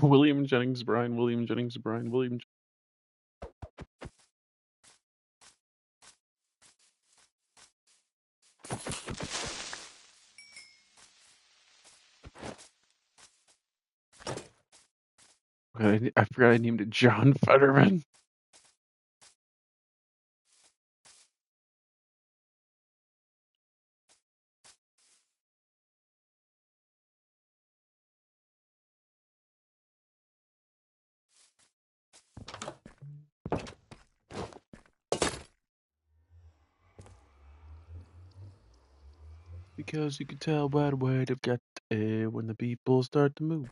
William Jennings Bryan, William Jennings Bryan, William. I forgot I named it John Fetterman. Because you can tell by the way they've got the air when the people start to move.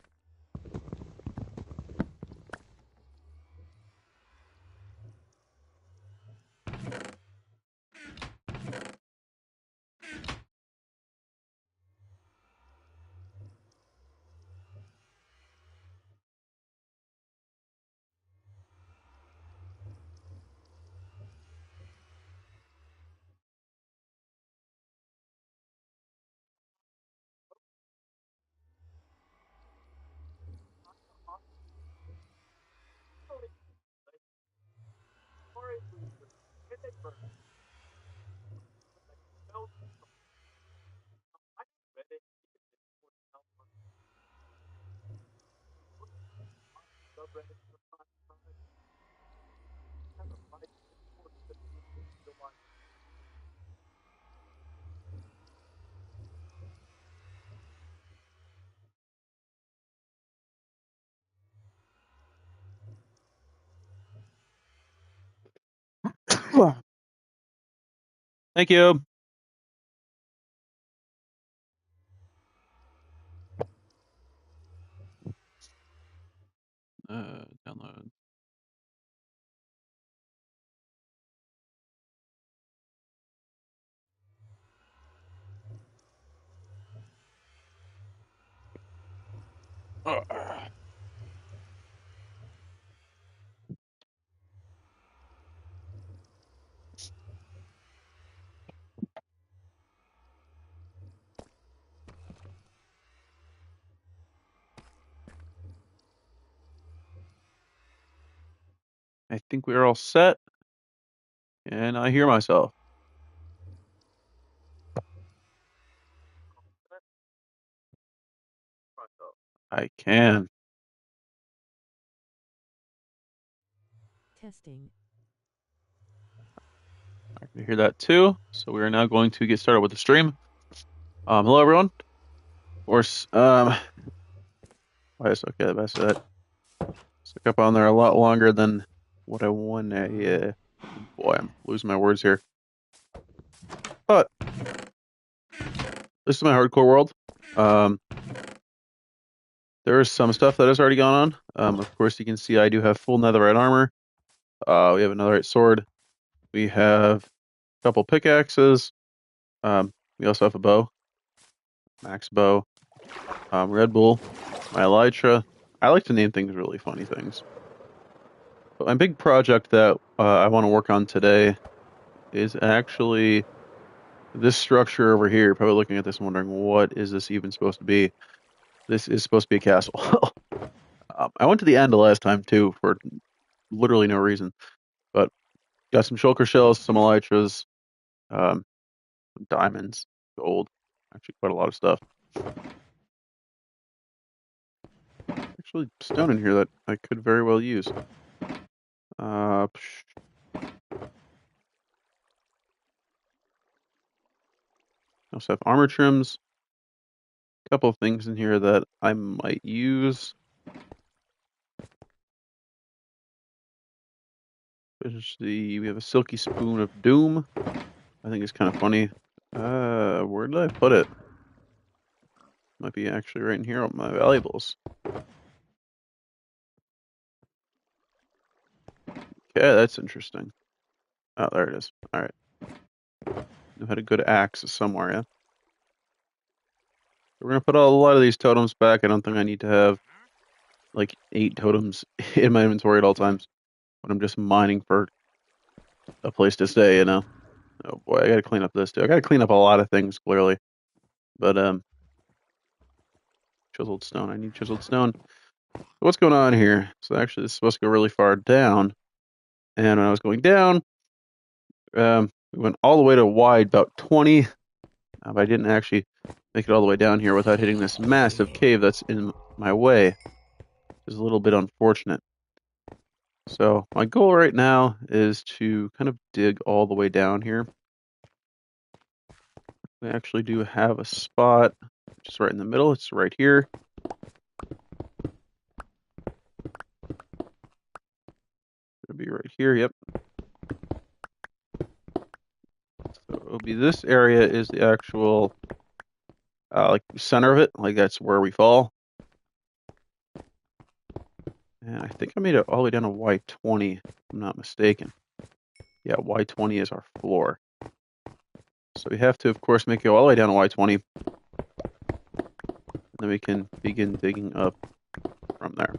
Thank you. Download. I think we are all set, and I hear myself. I can. Testing. I can hear that too. So we are now going to get started with the stream. Hello everyone. Of course, why is okay? The best of that. Stuck up on there a lot longer than what I wanted. Boy, I'm losing my words here. But this is my hardcore world. There is some stuff that has already gone on. Of course, you can see I do have full netherite armor. We have a netherite sword. We have a couple pickaxes. We also have a bow, max bow, Red Bull, my elytra. I like to name things really funny things. But my big project that I want to work on today is actually this structure over here. You're probably looking at this and wondering, what is this even supposed to be? This is supposed to be a castle. I went to the end the last time too for literally no reason, but got some shulker shells, some elytras, diamonds, gold, actually quite a lot of stuff. Actually, stone in here that I could very well use. I also have armor trims. A couple of things in here that I might use. We have a silky spoon of doom. I think it's kind of funny. Where did I put it? Might be actually right in here on my valuables. Okay, that's interesting. Oh, there it is. All right. I had a good axe somewhere, yeah. We're gonna put a lot of these totems back. I don't think I need to have like 8 totems in my inventory at all times when I'm just mining for a place to stay, you know. Oh boy, I gotta clean up this too. I gotta clean up a lot of things, clearly. But chiseled stone. I need chiseled stone. What's going on here? So actually, this is supposed to go really far down. And when I was going down, we went all the way to wide, about 20. But I didn't actually make it all the way down here without hitting this massive cave that's in my way, which is a little bit unfortunate. So my goal right now is to kind of dig all the way down here. We actually do have a spot just right in the middle. It's right here. It'll be right here. Yep. So it'll be this area is the actual like center of it. Like that's where we fall. And I think I made it all the way down to Y20, if I'm not mistaken. Yeah, Y20 is our floor. So we have to, of course, make it all the way down to Y20. Then we can begin digging up from there.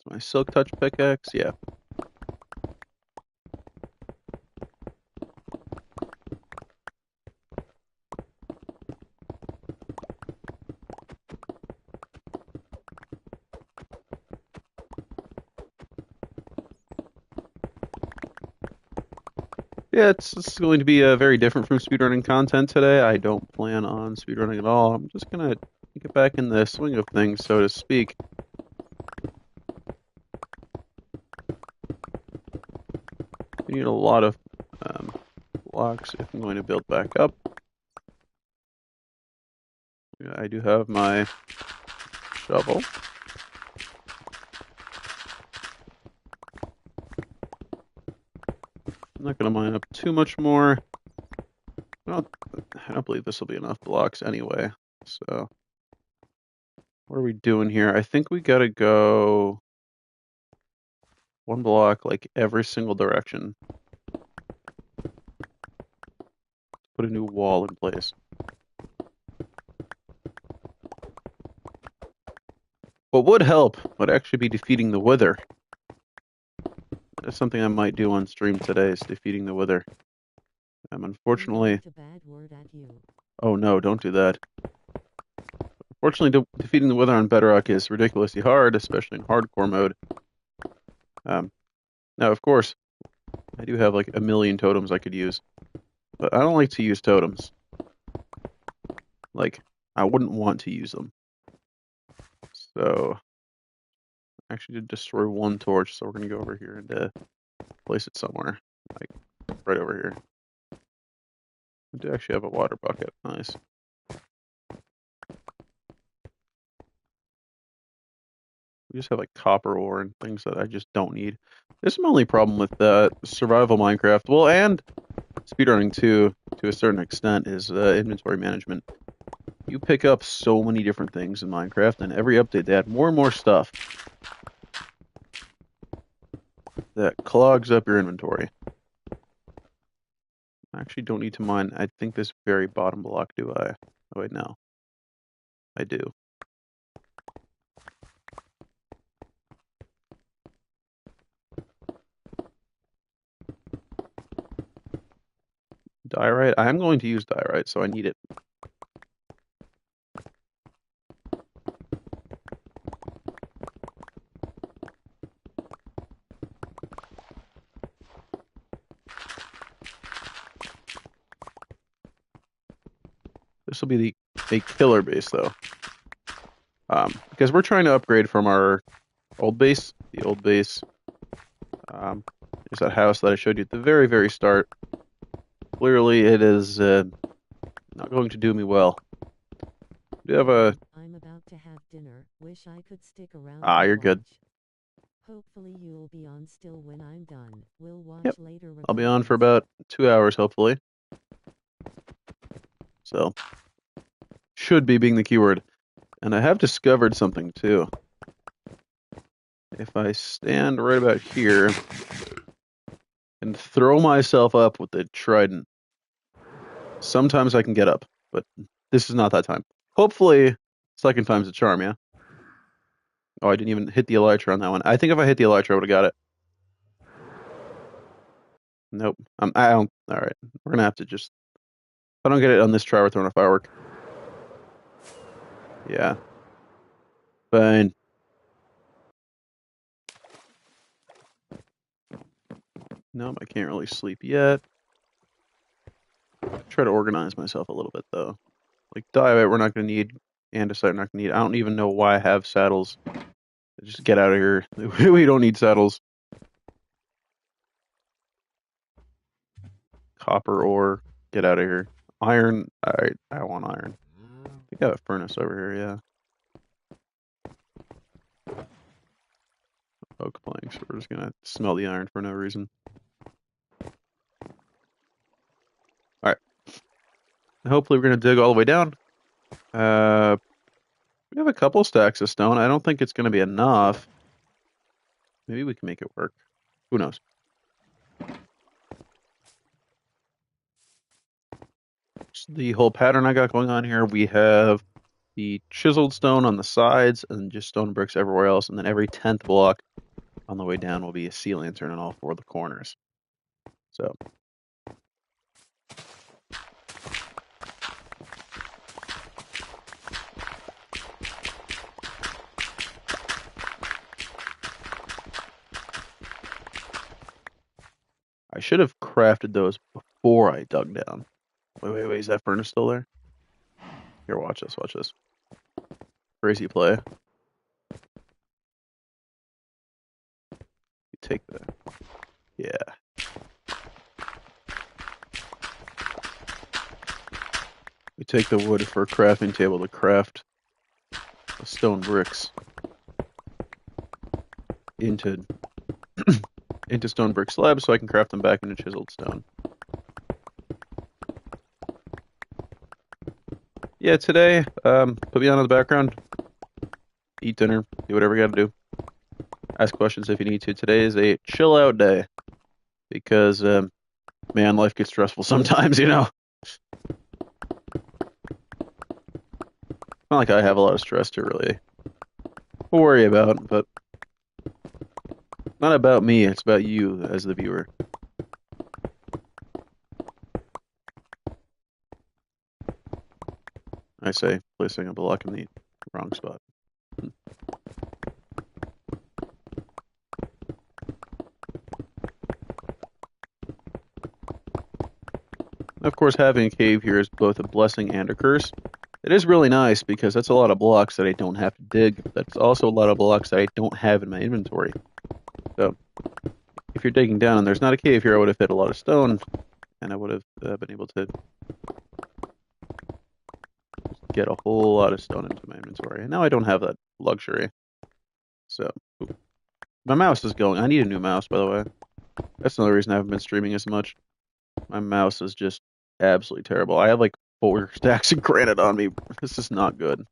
So my Silk Touch pickaxe, yeah. Yeah, it's going to be very different from speedrunning content today. I don't plan on speedrunning at all. I'm just going to get back in the swing of things, so to speak. We need a lot of blocks if I'm going to build back up. Yeah, I do have my shovel. I'm not going to mine up too much more. I don't believe this will be enough blocks anyway. So what are we doing here? I think we got to go one block like every single direction. Put a new wall in place. What would help would actually be defeating the Wither. That's something I might do on stream today, is defeating the Wither. Unfortunately... Oh no, don't do that. Unfortunately, defeating the Wither on Bedrock is ridiculously hard, especially in hardcore mode. Now, of course, I do have like a million totems I could use, but I don't like to use totems. Like, I wouldn't want to use them. So, I actually did destroy one torch, so we're going to go over here and place it somewhere, like right over here. I do actually have a water bucket. Nice. We just have like copper ore and things that I just don't need. This is my only problem with survival Minecraft. Well, and speedrunning too, to a certain extent, is inventory management. You pick up so many different things in Minecraft, and every update they add more and more stuff that clogs up your inventory. I actually don't need to mine. I think this very bottom block, do I? Oh wait, no. I do. Diorite? I am going to use diorite, so I need it. This will be a killer base, though. Because we're trying to upgrade from our old base. The old base is that house that I showed you at the very, very start. Clearly, it is not going to do me well. Do you have a... I'm about to have dinner. Wish I could stick around. You're good. Hopefully you'll be on still when I'm done. We'll watch Yep. later. I'll be on for about 2 hours, hopefully. So, should be being the keyword. And I have discovered something, too. If I stand right about here and throw myself up with the trident, sometimes I can get up, but this is not that time. Hopefully, second time's a charm, yeah? Oh, I didn't even hit the elytra on that one. I think if I hit the elytra, I would have got it. Nope. I don't... Alright. We're gonna have to just... If I don't get it on this try, we're throwing a firework. Yeah. Fine. Nope, I can't really sleep yet. Try to organize myself a little bit, though. Like, diet, we're not going to need. Andesite, we're not going to need. I don't even know why I have saddles. Just get out of here. We don't need saddles. Copper ore. Get out of here. Iron. Alright, I want iron. I think I have a furnace over here, yeah. Oak planks. We're just going to smelt the iron for no reason. Alright. Hopefully we're going to dig all the way down. We have a couple stacks of stone. I don't think it's going to be enough. Maybe we can make it work. Who knows? So the whole pattern I got going on here, we have the chiseled stone on the sides and just stone bricks everywhere else. And then every 10th block on the way down will be a sea lantern on all 4 of the corners. So I should have crafted those before I dug down. Wait, is that furnace still there? Here, watch this. Crazy play. You take that. Yeah. We take the wood for a crafting table to craft the stone bricks into stone brick slabs so I can craft them back into chiseled stone. Yeah, today, put me on in the background, eat dinner, do whatever you gotta do. Ask questions if you need to. Today is a chill out day because, man, life gets stressful sometimes, you know? Not like I have a lot of stress to really worry about, but not about me, it's about you as the viewer. I say, placing a block in the wrong spot. Of course, having a cave here is both a blessing and a curse. It is really nice because that's a lot of blocks that I don't have to dig. That's also a lot of blocks that I don't have in my inventory. So, if you're digging down and there's not a cave here, I would have hit a lot of stone, and I would have been able to get a whole lot of stone into my inventory. And now I don't have that luxury. So, my mouse is going. I need a new mouse, by the way. That's another reason I haven't been streaming as much. My mouse is just absolutely terrible. I have like 4 stacks of granite on me. This is not good.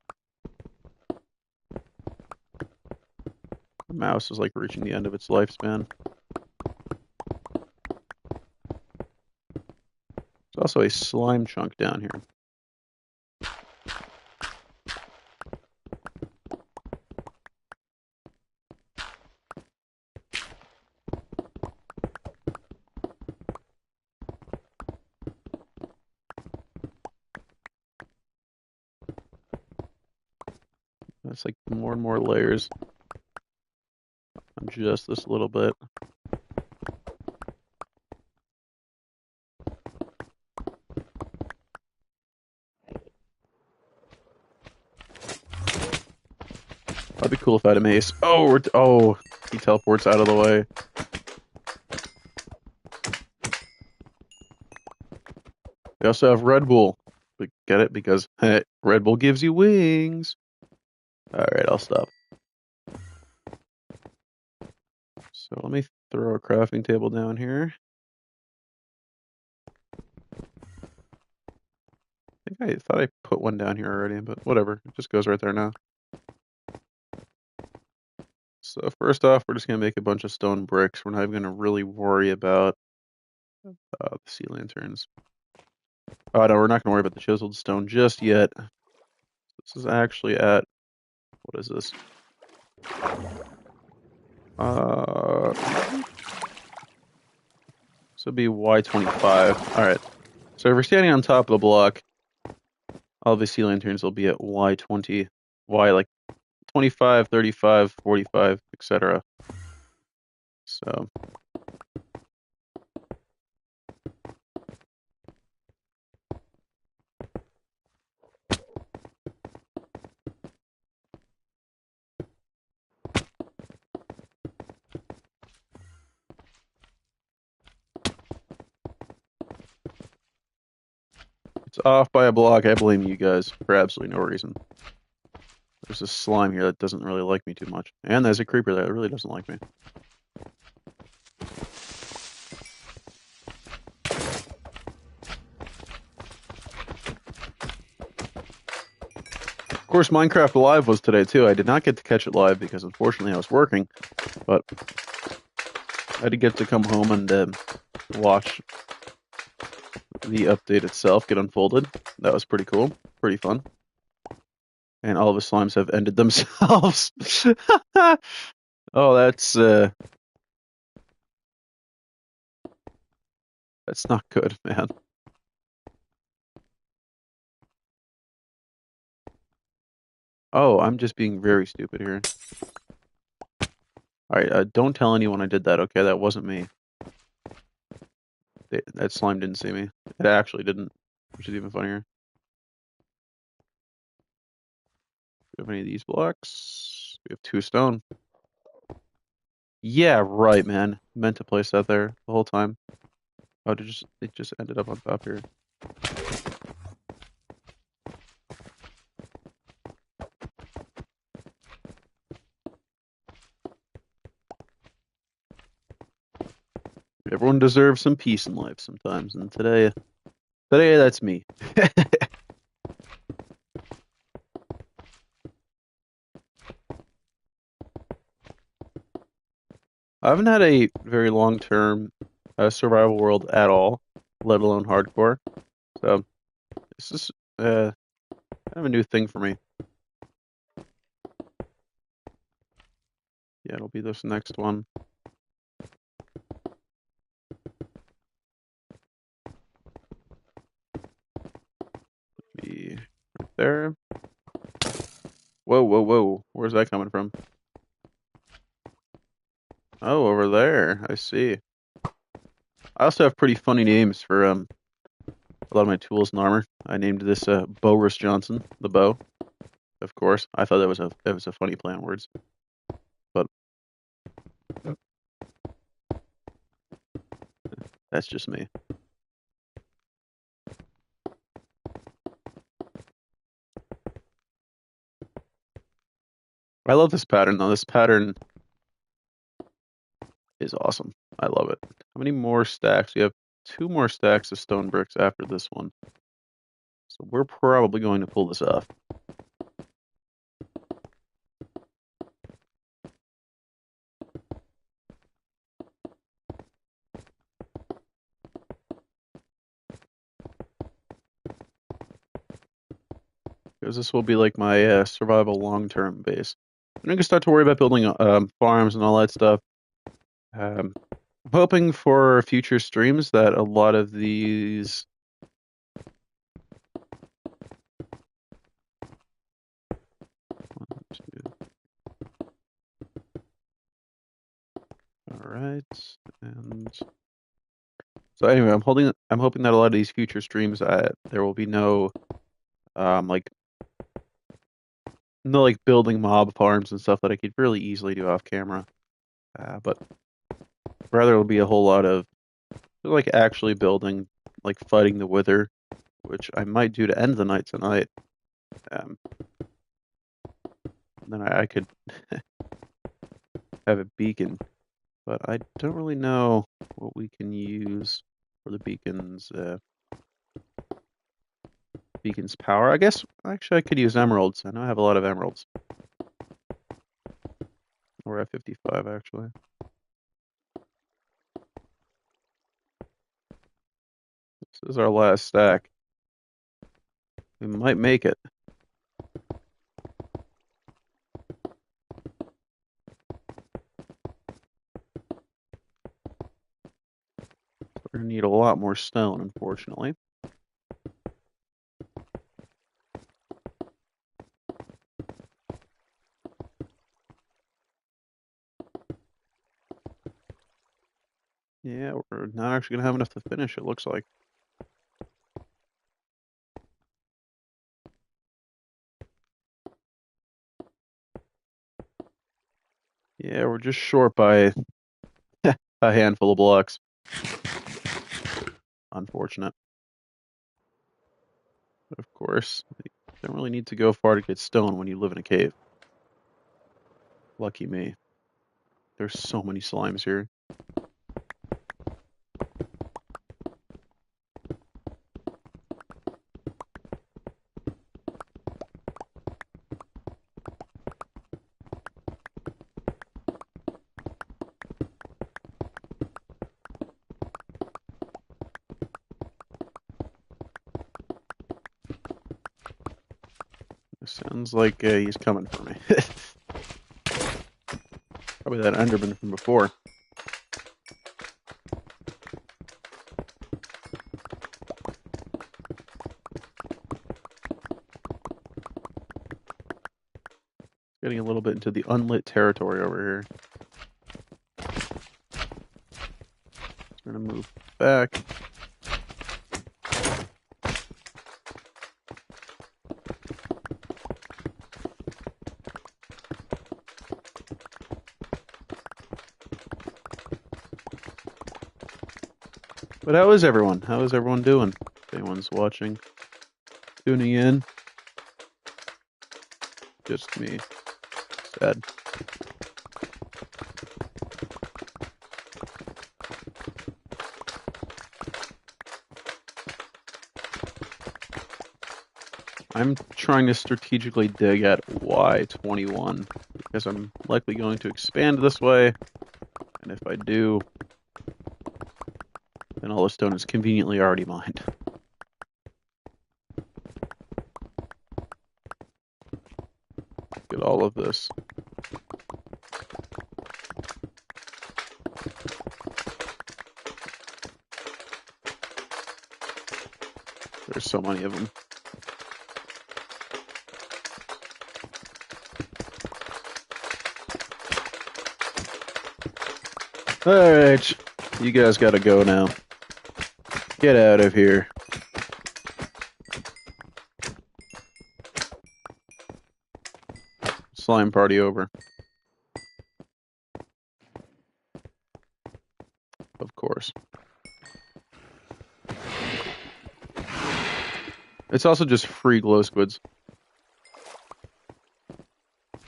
The mouse is like reaching the end of its lifespan. There's also a slime chunk down here. That's like more and more layers on just this little bit. That'd be cool if I had a mace. Oh, he teleports out of the way. We also have Red Bull. Get it? Because Red Bull gives you wings. Alright, I'll stop. So let me throw a crafting table down here. I thought I put one down here already, but whatever. It just goes right there now. So first off, we're just going to make a bunch of stone bricks. We're not even going to really worry about the sea lanterns. Oh, no, we're not going to worry about the chiseled stone just yet. This is actually at... What is this? This would be Y25. Alright. So if we're standing on top of the block, all the sea lanterns will be at Y20. why like 25, 35, 45, etc. So it's off by a block. I blame you guys for absolutely no reason. There's a slime here that doesn't really like me too much. And there's a creeper that really doesn't like me. Of course, Minecraft Live was today too. I did not get to catch it live because unfortunately I was working, but I did get to come home and watch the update itself get unfolded. That was pretty cool, pretty fun. And all of the slimes have ended themselves. Oh, that's not good, man. Oh, I'm just being very stupid here. Alright, don't tell anyone I did that, okay? That wasn't me. That slime didn't see me. It actually didn't, which is even funnier. Do we have any of these blocks? We have 2 stone. Yeah, right, man. Meant to place that there the whole time. Oh, it just ended up on top here. Everyone deserves some peace in life sometimes, and today that's me. I haven't had a very long-term survival world at all, let alone hardcore. So this is kind of a new thing for me. Yeah, it'll be this next one. Be right there. Whoa, whoa, whoa. Where's that coming from? Oh, over there. I see. I also have pretty funny names for a lot of my tools and armor. I named this Boris Johnson, the bow. Of course, I thought that was a funny play on words, but that's just me. I love this pattern though. This pattern is awesome. I love it. How many more stacks? We have 2 more stacks of stone bricks after this one, so we're probably going to pull this off. Because this will be like my survival long-term base. I'm gonna start to worry about building farms and all that stuff. I'm hoping for future streams that a lot of these. One, two. All right, and so anyway, I'm hoping that a lot of these future streams there will be like no like building mob farms and stuff that I could really easily do off camera. But rather it'll be a whole lot of like actually building, like fighting the wither, which I might do to end the night tonight. Then I could have a beacon, but I don't really know what we can use for the beacon's power. I guess actually I could use emeralds. I know I have a lot of emeralds. We're at 55 actually. This is our last stack. We might make it. We're gonna need a lot more stone, unfortunately. Yeah, we're not actually gonna have enough to finish, it looks like. Yeah, we're just short by a handful of blocks. Unfortunate. But of course, you don't really need to go far to get stone when you live in a cave. Lucky me. There's so many slimes here. It sounds like he's coming for me. Probably that Enderman from before. Getting a little bit into the unlit territory over here. We're gonna move back. But how is everyone? How is everyone doing? If anyone's watching, tuning in. Just me. Sad. I'm trying to strategically dig at Y21 because I'm likely going to expand this way, and if I do, then all the stone is conveniently already mined. Get all of this. There's so many of them. Alright, you guys gotta go now. Get out of here. Slime party over. Of course. It's also just free glow squids.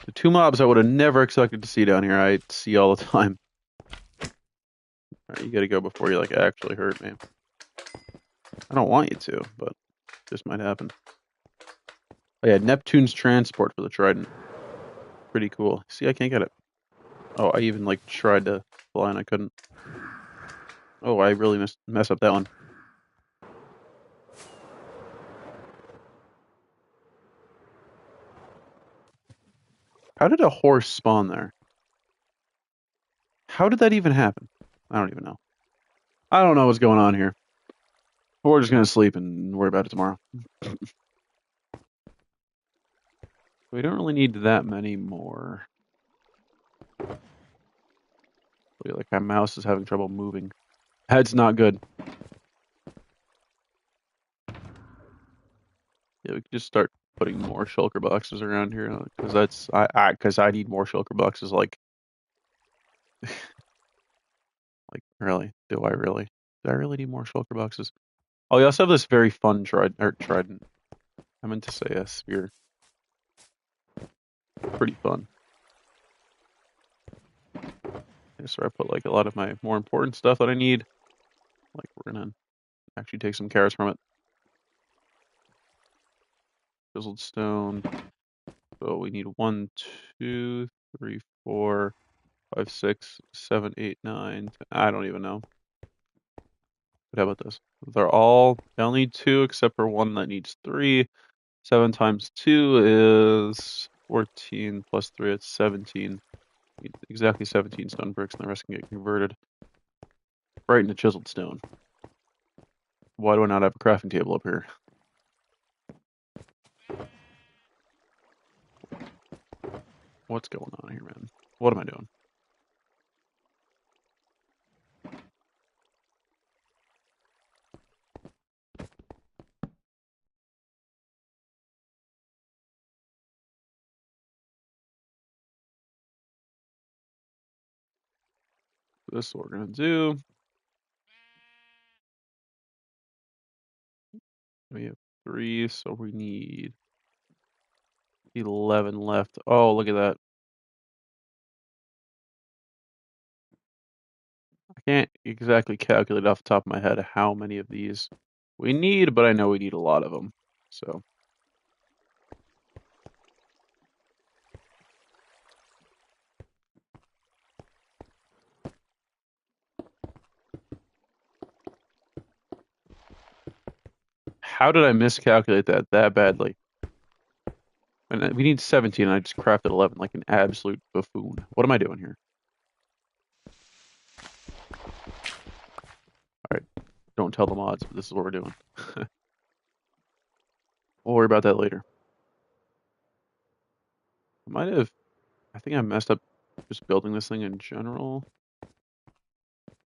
The two mobs I would have never expected to see down here, I see all the time. Alright, you gotta go before you like actually hurt me. I don't want you to, but this might happen. Oh yeah, Neptune's transport for the Trident. Pretty cool. See, I can't get it. Oh, I even like tried to fly and I couldn't. Oh, I really mess up that one. How did a horse spawn there? How did that even happen? I don't even know. I don't know what's going on here. We're just gonna sleep and worry about it tomorrow. We don't really need that many more. Like my mouse is having trouble moving. Head's not good. Yeah, we can just start putting more shulker boxes around here because that's because I need more shulker boxes. Like really? Do I really? Do I really need more shulker boxes? Oh, we also have this very fun trident. I meant to say a spear. Pretty fun. So I put like a lot of my more important stuff that I need. Like we're gonna actually take some carrots from it. Chiseled stone. So we need 1, 2, 3, 4, 5, 6, 7, 8, 9. I don't even know. But how about this? They're all, I only need 2 except for one that needs 3. 7 times 2 is 14 plus 3, it's 17. Exactly 17 stone bricks, and the rest can get converted right into chiseled stone. Why do I not have a crafting table up here? What's going on here, man? What am I doing? this is what we're going to do. We have 3, so we need 11 left. Oh, look at that. I can't exactly calculate off the top of my head how many of these we need, but I know we need a lot of them. So how did I miscalculate that badly? And we need 17, and I just crafted 11 like an absolute buffoon. What am I doing here? Alright, don't tell the mods, but this is what we're doing. We'll worry about that later. I think I messed up just building this thing in general.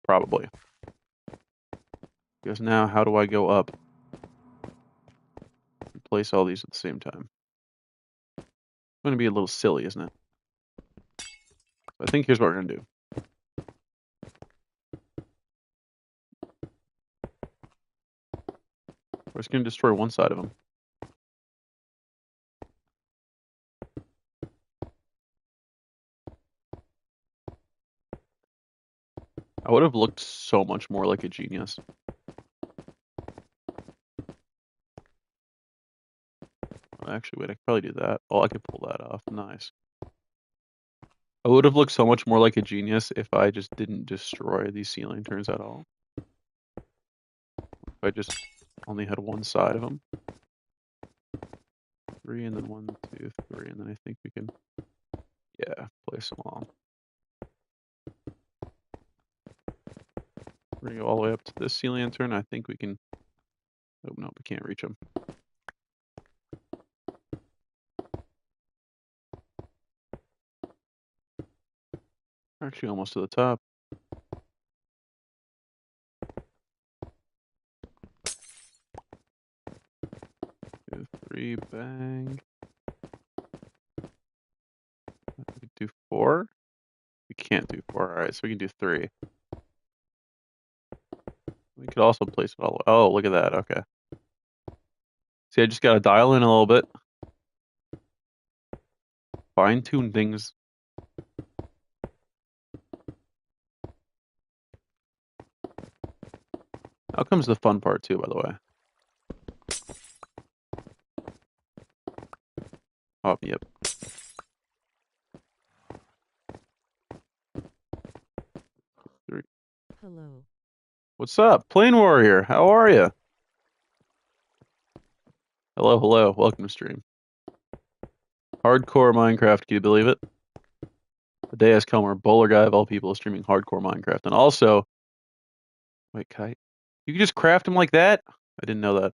Probably. Because now, how do I go up and place all these at the same time? It's going to be a little silly, isn't it? I think here's what we're going to do. We're just going to destroy one side of them. I would have looked so much more like a genius. Actually, wait, I could probably do that. Oh, I could pull that off. Nice. I would have looked so much more like a genius if I just didn't destroy these sea lanterns at all. If I just only had one side of them. 3, and then 1, 2, 3, and then I think we can, yeah, place them all. We're going to go all the way up to this sea lantern. I think we can, oh no, we can't reach them. Actually, almost to the top. 2, 3, bang. We can do 4. We can't do 4. All right, so we can do 3. We could also place it all. Oh, look at that. Okay. See, I just got to dial in a little bit. Fine tune things. Now comes the fun part too, by the way. Oh, yep. Hello. What's up, Plane Warrior? How are you? Hello, hello. Welcome to stream. Hardcore Minecraft. Can you believe it? The day has come where Bowler Guy of all people is streaming hardcore Minecraft, and also, wait, Kite, you can just craft them like that? I didn't know that.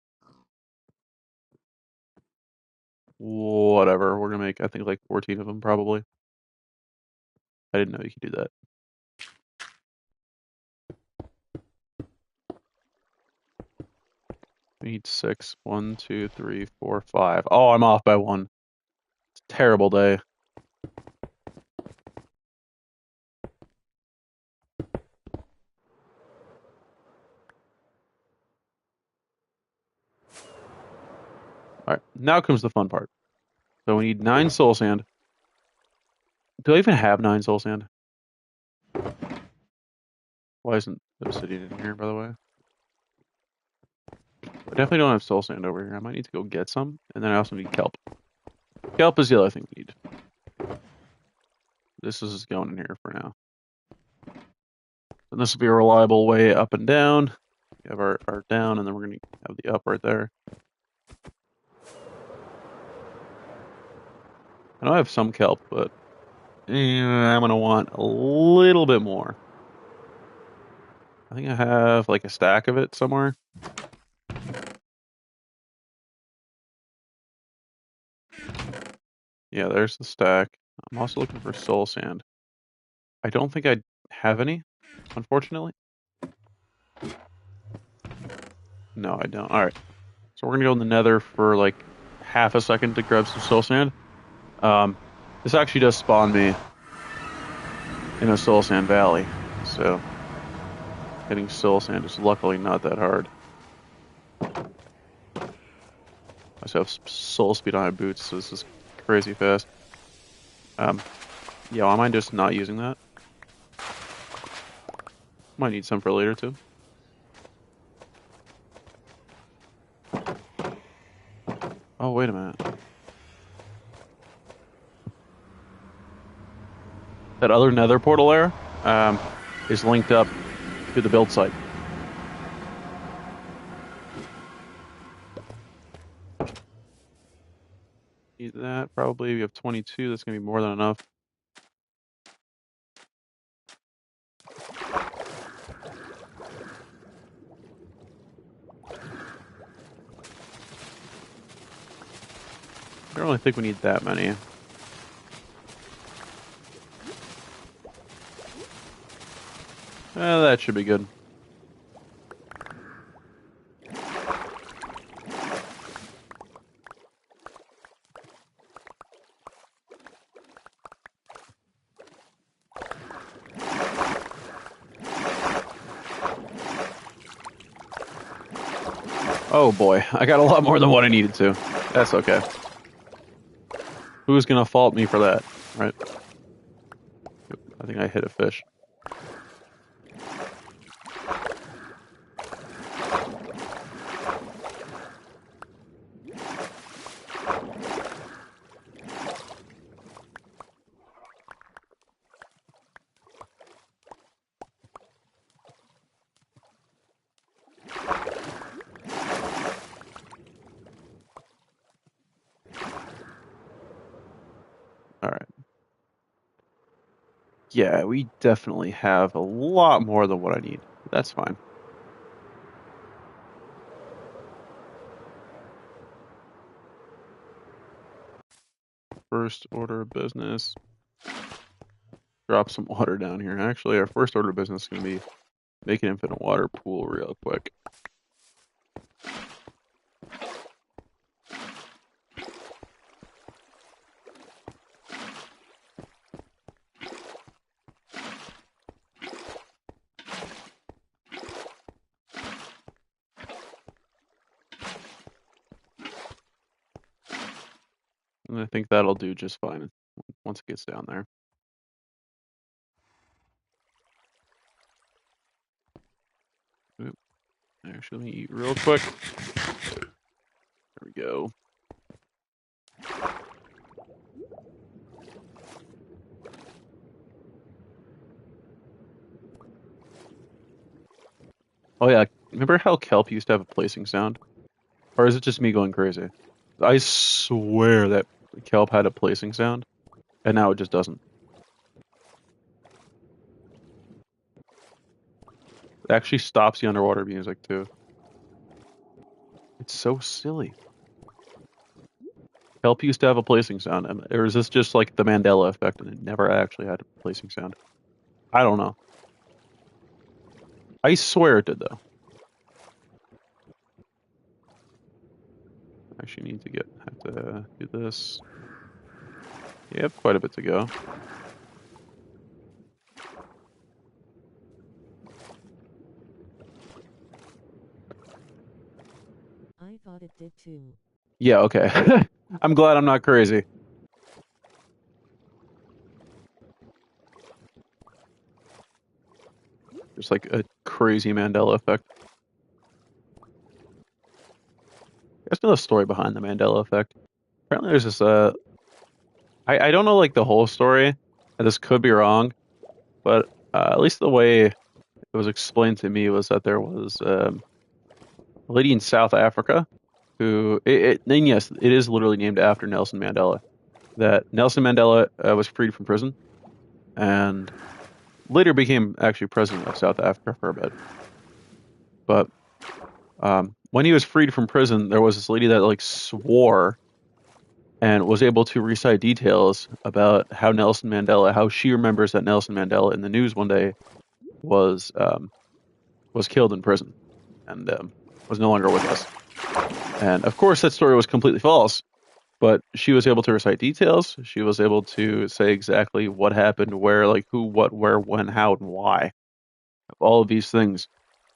Whatever. We're gonna make, I think, like 14 of them probably. I didn't know you could do that. We need 6. 1, 2, 3, 4, 5. Oh, I'm off by 1. It's a terrible day. Alright, now comes the fun part. So we need 9 soul sand. Do I even have 9 soul sand? Why isn't the obsidian in here, by the way? I definitely don't have soul sand over here. I might need to go get some. And then I also need kelp. Kelp is the other thing we need. This is going in here for now. And this will be a reliable way up and down. We have our down, and then we're going to have the up right there. I know I have some kelp, but I'm going to want a little bit more. I think I have like a stack of it somewhere. Yeah, there's the stack. I'm also looking for soul sand. I don't think I have any, unfortunately. No, I don't. Alright. So we're going to go in the nether for like half a second to grab some soul sand. This actually does spawn me in a soul sand valley. So hitting soul sand is luckily not that hard. I also have soul speed on my boots, so this is crazy fast. Yeah, why am I just not using that? Might need some for later too. Oh, wait a minute. That other nether portal there is linked up to the build site. Need that, probably. We have 22. That's going to be more than enough. I don't really think we need that many. That should be good. Oh boy, I got a lot more than what I needed to. That's okay. Who's gonna fault me for that, right? I think I hit a fish. All right. Yeah, we definitely have a lot more than what I need. That's fine. First order of business. Drop some water down here. Actually, our first order of business is going to be make an infinite water pool real quick. And I think that'll do just fine once it gets down there. Oop. Actually, let me eat real quick. There we go. Oh yeah, remember how kelp used to have a placing sound? Or is it just me going crazy? I swear that kelp had a placing sound, and now it just doesn't. It actually stops the underwater music too. It's so silly. Kelp used to have a placing sound, or is this just like the Mandela effect and it never actually had a placing sound? I don't know. I swear it did though. Actually need to have to do this. Yep, quite a bit to go. I thought it did too. Yeah, okay. I'm glad I'm not crazy. Just like a crazy Mandela effect. There's no story behind the Mandela effect. Apparently there's this I don't know like the whole story, and this could be wrong, but at least the way it was explained to me was that there was a lady in South Africa who and yes, it is literally named after Nelson Mandela. That Nelson Mandela was freed from prison and later became actually president of South Africa for a bit. But when he was freed from prison, there was this lady that like swore and was able to recite details about how how she remembers that Nelson Mandela in the news one day was killed in prison and was no longer with us. And of course, that story was completely false. But she was able to recite details. She was able to say exactly what happened, where, like who, what, where, when, how, and why. of all of these things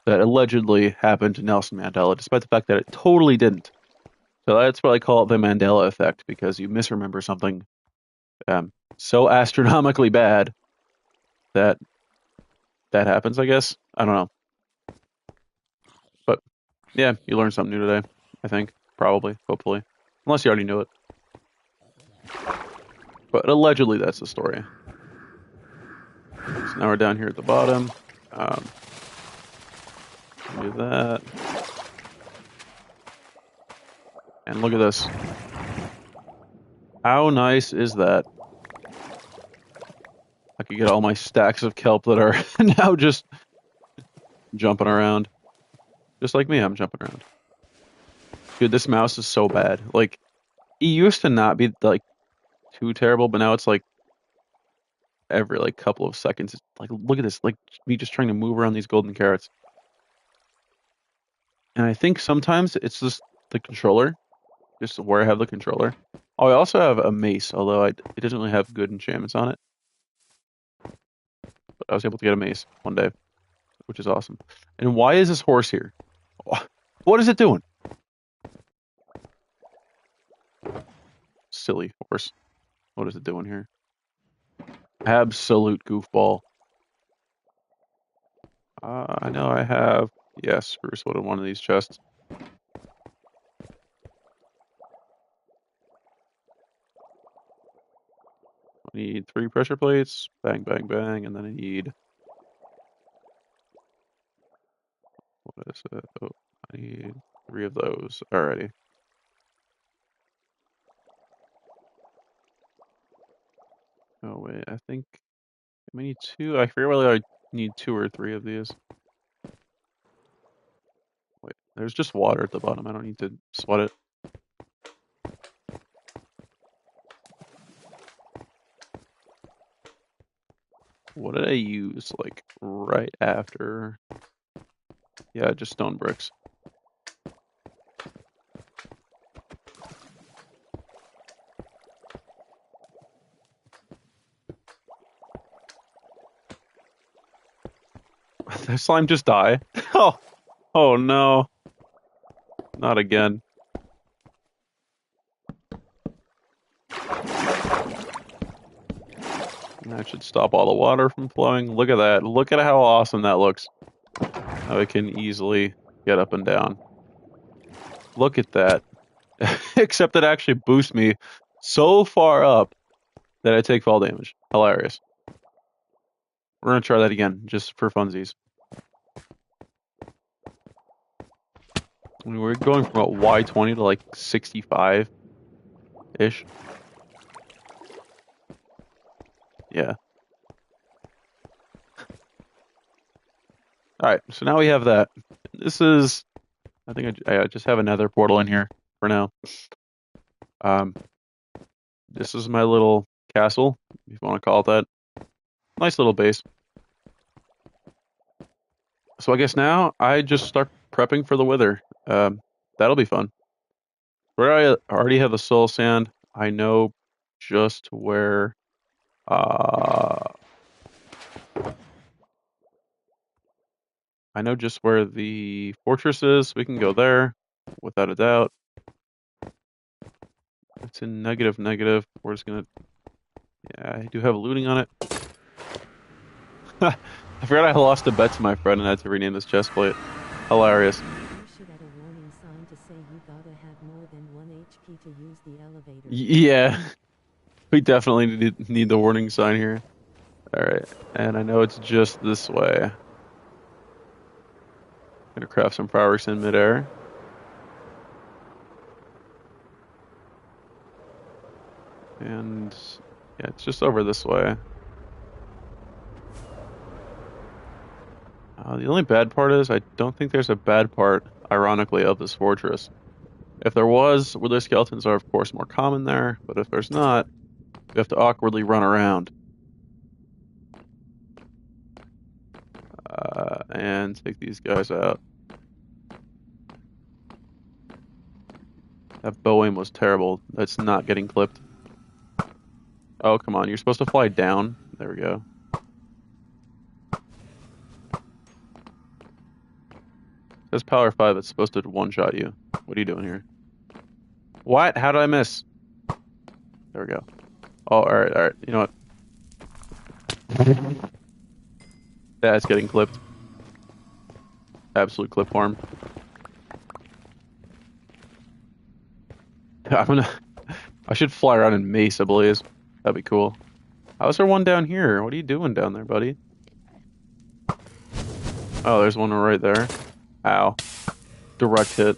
that allegedly happened to Nelson Mandela, despite the fact that it totally didn't. So that's what I call it the Mandela effect, because you misremember something so astronomically bad that that happens, I guess. I don't know. But yeah, you learned something new today, I think. Probably, hopefully. Unless you already knew it. But allegedly, that's the story. So now we're down here at the bottom. Do that. And look at this. How nice is that? I could get all my stacks of kelp that are now just jumping around. Just like me, I'm jumping around. Dude, this mouse is so bad. Like, it used to not be, like, too terrible, but now it's, like, every, like, couple of seconds. It's like, look at this. Like, me just trying to move around these golden carrots. And I think sometimes it's just the controller. Just where I have the controller. Oh, I also have a mace, although it doesn't really have good enchantments on it. But I was able to get a mace one day, which is awesome. And why is this horse here? What is it doing? Silly horse. What is it doing here? Absolute goofball. I know I have... Yes, Bruce wanted one of these chests. I need 3 pressure plates. Bang, bang, bang. And then I need... What is it? Oh, I need 3 of those. Alrighty. Oh, wait. I think... I need 2. I forget whether I need 2 or 3 of these. Wait, there's just water at the bottom. I don't need to sweat it. What did I use, like, right after? Yeah, just stone bricks. Did slime just die? Oh no. Not again. That should stop all the water from flowing. Look at that. Look at how awesome that looks. How it can easily get up and down. Look at that. Except it actually boosts me so far up that I take fall damage. Hilarious. We're gonna try that again, just for funsies. I mean, we're going from about Y20 to like 65-ish. Yeah. Alright, so now we have that. This is... I think I just have a nether portal in here for now. This is my little castle, if you want to call it that. Nice little base. So I guess now I just start prepping for the wither. That'll be fun. Where I already have the soul sand, I know just where... I know just where the fortress is. We can go there, without a doubt. It's in negative. We're just gonna... Yeah, I do have looting on it. I forgot I lost a bet to my friend and had to rename this chest plate. Hilarious. You should add a warning sign to say you gotta have more than 1 HP to use the elevator. Yeah. We definitely need the warning sign here. Alright, and I know it's just this way. Gonna craft some fireworks in midair. And yeah, it's just over this way. The only bad part is I don't think there's a bad part, ironically, of this fortress. If there was, wither skeletons are of course more common there, but if there's not, you have to awkwardly run around. And take these guys out. That bow aim was terrible. That's not getting clipped. Oh, come on. You're supposed to fly down. There we go. This power 5 that's supposed to one-shot you. What are you doing here? What? How did I miss? There we go. Oh, alright, alright. You know what? That's getting clipped. Absolute clip farm. I should fly around and mace a blaze. That'd be cool. How's there one down here? What are you doing down there, buddy? Oh, there's one right there. Ow. Direct hit.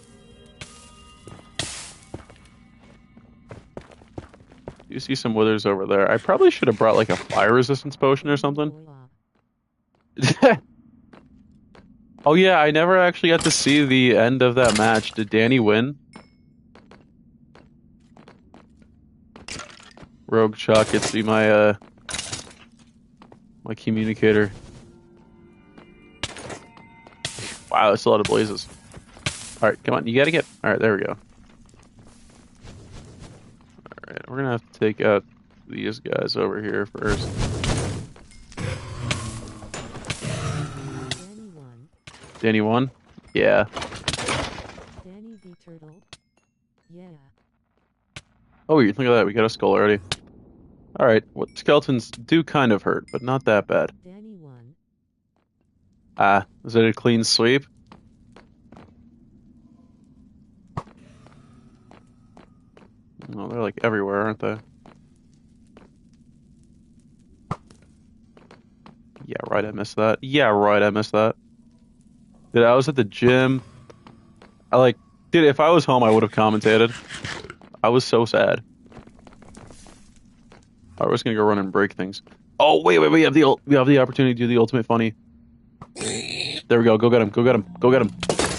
You see some withers over there. I probably should have brought like a fire resistance potion or something. Oh yeah, I never actually got to see the end of that match. Did Danny win? Rogue Shock gets to be my my communicator. Wow, that's a lot of blazes. Alright, come on, you gotta get... Alright, there we go. Alright, we're gonna have to take out these guys over here first. Danny won. Danny won? Yeah. Danny the turtle. Yeah. Oh, look at that, we got a skull already. Alright, what skeletons do kind of hurt, but not that bad. Danny won. Ah, is it a clean sweep? Oh, they're like everywhere, aren't they? Yeah, right, I missed that. Yeah, right, I missed that. Dude, I was at the gym. Dude, if I was home, I would have commentated. I was so sad. I was gonna go run and break things. Oh, wait, we have the opportunity to do the ultimate funny. There we go, go get him, go get him, go get him.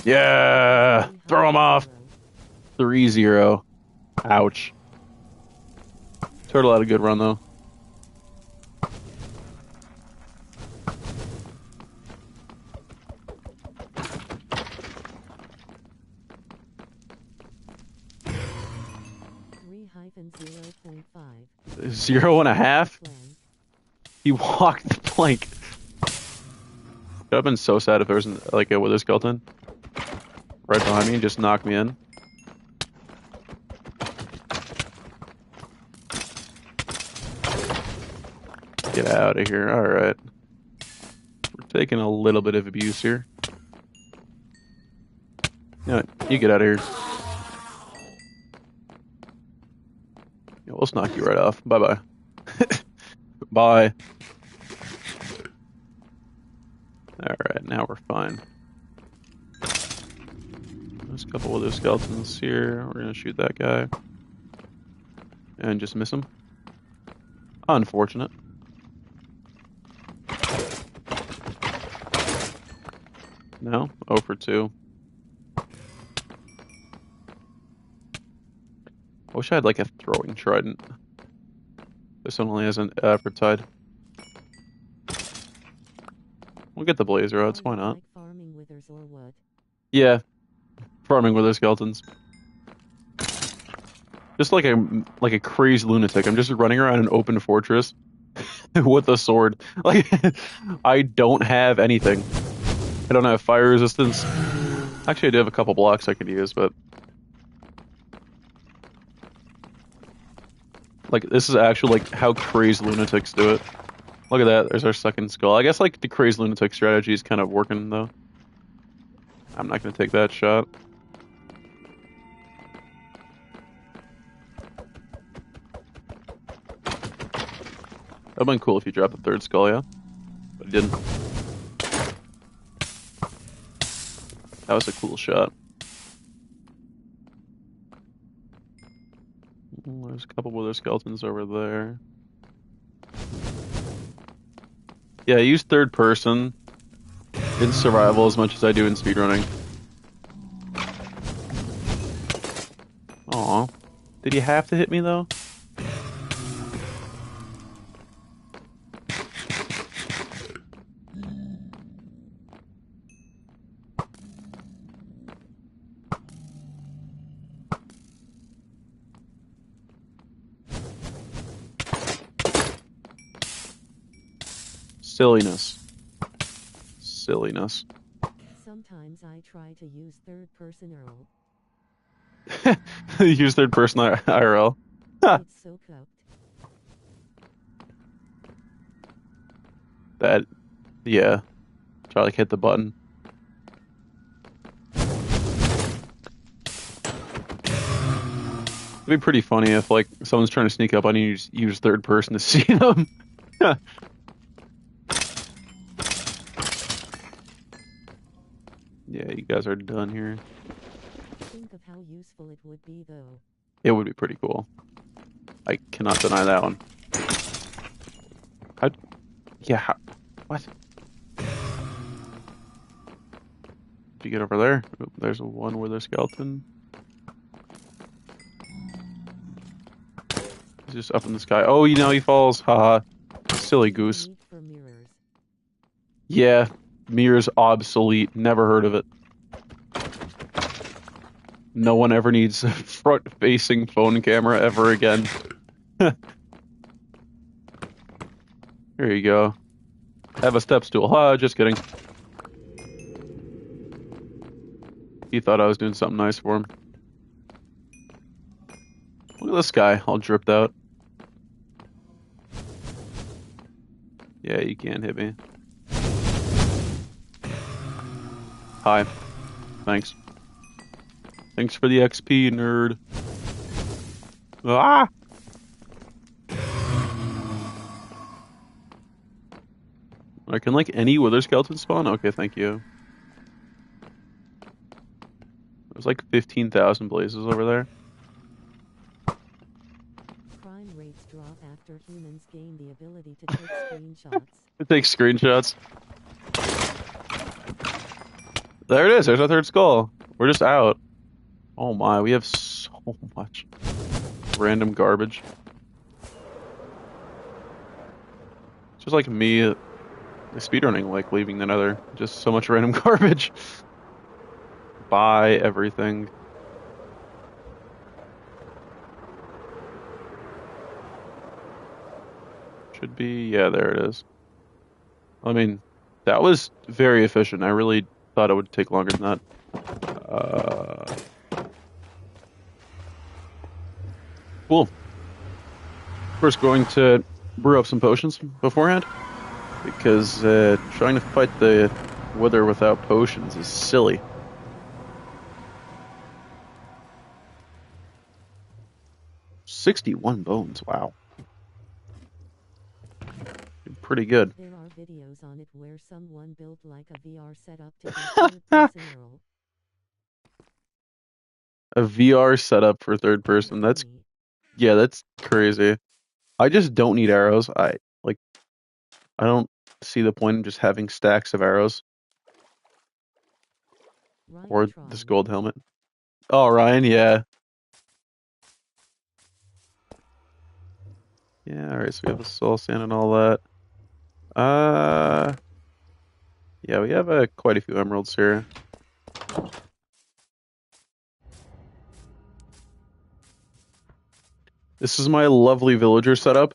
Yeah! Throw him off! 3-0. Ouch. Turtle had a good run, though. Hyphen 0.5. 0.5? He walked the plank. I'd have been so sad if there wasn't like a wither skeleton right behind me and just knocked me in. Get out of here. Alright. We're taking a little bit of abuse here. No, you get out of here. Yeah, we'll just knock you right off. Bye-bye. Bye. Alright, now we're fine. There's a couple other skeletons here. We're gonna shoot that guy. And just miss him. Unfortunate. No? 0 for 2. I wish I had like a throwing trident. This one only has an Aphrodite. We'll get the blaze rods, why not? Like farming withers or what? Yeah. Farming wither skeletons. Just like a crazed lunatic. I'm just running around an open fortress with a sword. Like I don't have anything. I don't have fire resistance. Actually I do have a couple blocks I could use, but like, this is actually, like, how crazed lunatics do it. Look at that, there's our second skull. I guess, like, the crazed lunatic strategy is kind of working, though. I'm not gonna take that shot. That'd been cool if you dropped the third skull, yeah? But he didn't. That was a cool shot. There's a couple other skeletons over there. Yeah, I use third person in survival as much as I do in speedrunning. Aw. Did you have to hit me, though? Silliness. Silliness. Sometimes I try to use third-person Earl. Use third person IRL. Huh. It's so cooked. That, yeah. Try like hit the button. It'd be pretty funny if like someone's trying to sneak up on you, you just use third person to see them. Yeah, you guys are done here. Think of how useful it would be, though. It would be pretty cool. I cannot deny that one. How? Yeah. What? Did you get over there? Oop, there's one wither skeleton. He's just up in the sky. Oh, you know he falls. Haha. Silly goose. Need for mirrors. Yeah. Mirror's obsolete. Never heard of it. No one ever needs a front-facing phone camera ever again. Here you go. Have a step stool. Just kidding. He thought I was doing something nice for him. Look at this guy, all dripped out. Yeah, you can't hit me. Hi. Thanks. Thanks for the XP, nerd. Ah! I can like any wither skeleton spawn? Okay, thank you. There's like 15,000 blazes over there. Crime rates drop after humans gain the ability to take screenshots. It takes screenshots. There it is. There's our third skull. We're just out. Oh my, we have so much random garbage. It's just like me speedrunning, like leaving the nether. Just so much random garbage. Buy everything. Should be, yeah, there it is. I mean, that was very efficient. I really thought it would take longer than that. Cool. First, going to brew up some potions beforehand, because trying to fight the wither without potions is silly. $61 bones, wow. Pretty good. There are videos on it where someone built like a VR setup to do third-person Earl. A VR setup for third person. That's, yeah, that's crazy. I just don't need arrows. I don't see the point in just having stacks of arrows. Ryan Or tried. this gold helmet. Oh, Ryan, yeah. Yeah, alright, so we have a soul sand and all that. Yeah, we have quite a few emeralds here. This is my lovely villager setup.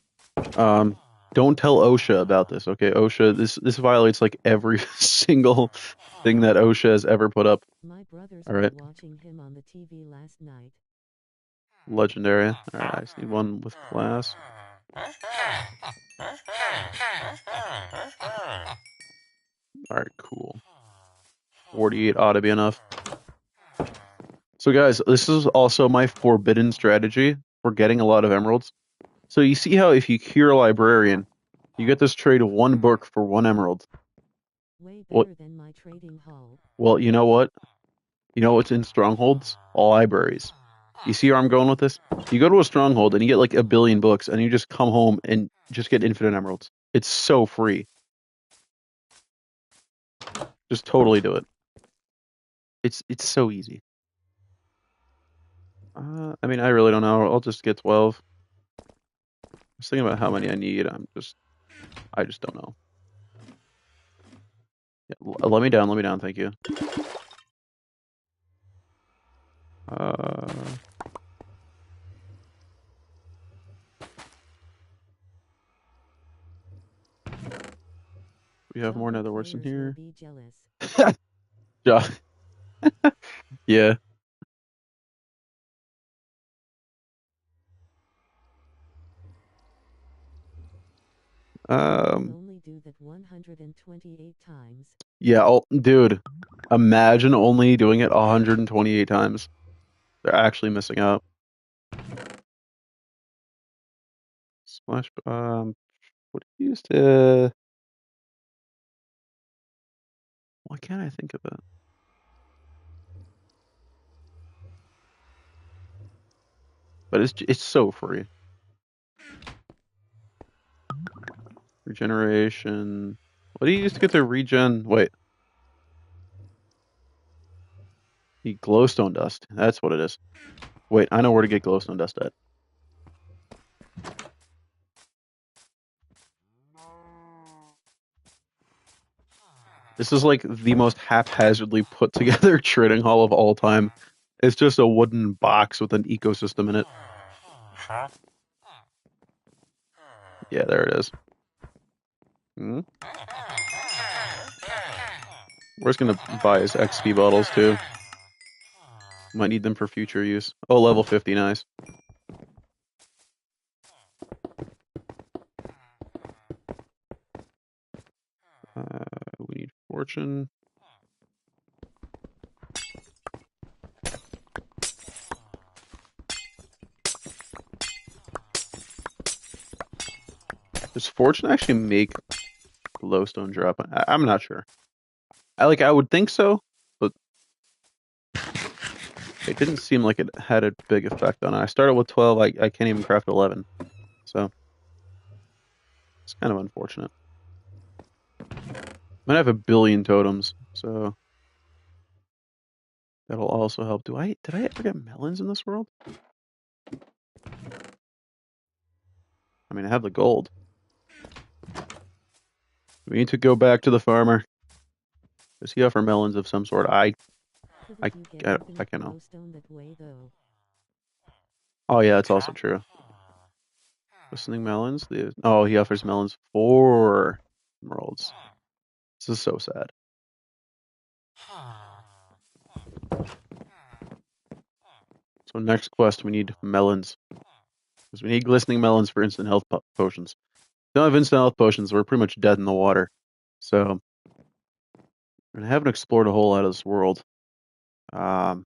Don't tell OSHA about this, okay? OSHA, this violates like every single thing that OSHA has ever put up. My brothers All were right. watching him on the TV last night. Legendary. Alright, I just need one with glass. Alright, cool. 48 ought to be enough. So guys, this is also my forbidden strategy for getting a lot of emeralds. So you see how if you cure a librarian, you get this trade of 1 book for 1 emerald. Way What? better than my trading hall. Well, you know what? You know what's in strongholds? All libraries. You see where I'm going with this? You go to a stronghold and you get like a billion books and you just come home and just get infinite emeralds. It's so free. Just totally do it. It's so easy. I mean, I really don't know. I'll just get 12. I was thinking about how many I need. I just don't know. Yeah, let me down, thank you. We have more nether warts in here. Be jealous. Yeah. Yeah. You can Um. only do that 128 times. Yeah. Oh, dude. Imagine only doing it 128 times. They're actually missing out. Splash. What do you use to? Why can't I think of it? But it's so free. Regeneration. What do you use to get to regen? Wait, the glowstone dust. That's what it is. Wait, I know where to get glowstone dust at. This is like the most haphazardly put together trading hall of all time. It's just a wooden box with an ecosystem in it. Yeah, there it is. Hmm? We're just gonna buy his XP bottles too. Might need them for future use. Oh, level 50, nice. We need fortune. Does fortune actually make glowstone drop? I'm not sure. I would think so, but it didn't seem like it had a big effect on it. I started with 12. I can't even craft 11, so it's kind of unfortunate. Might have a billion totems, so that'll also help. Did I ever get melons in this world? I mean, I have the gold. We need to go back to the farmer. Does he offer melons of some sort? I Couldn't you get I, I infinite can know. glowstone that way though? Oh yeah, that's also true. Listening melons. Oh, he offers melons for emeralds. This is so sad. So next quest, we need melons. Because we need glistening melons for instant health potions. If we don't have instant health potions, we're pretty much dead in the water. So I haven't explored a whole lot of this world. I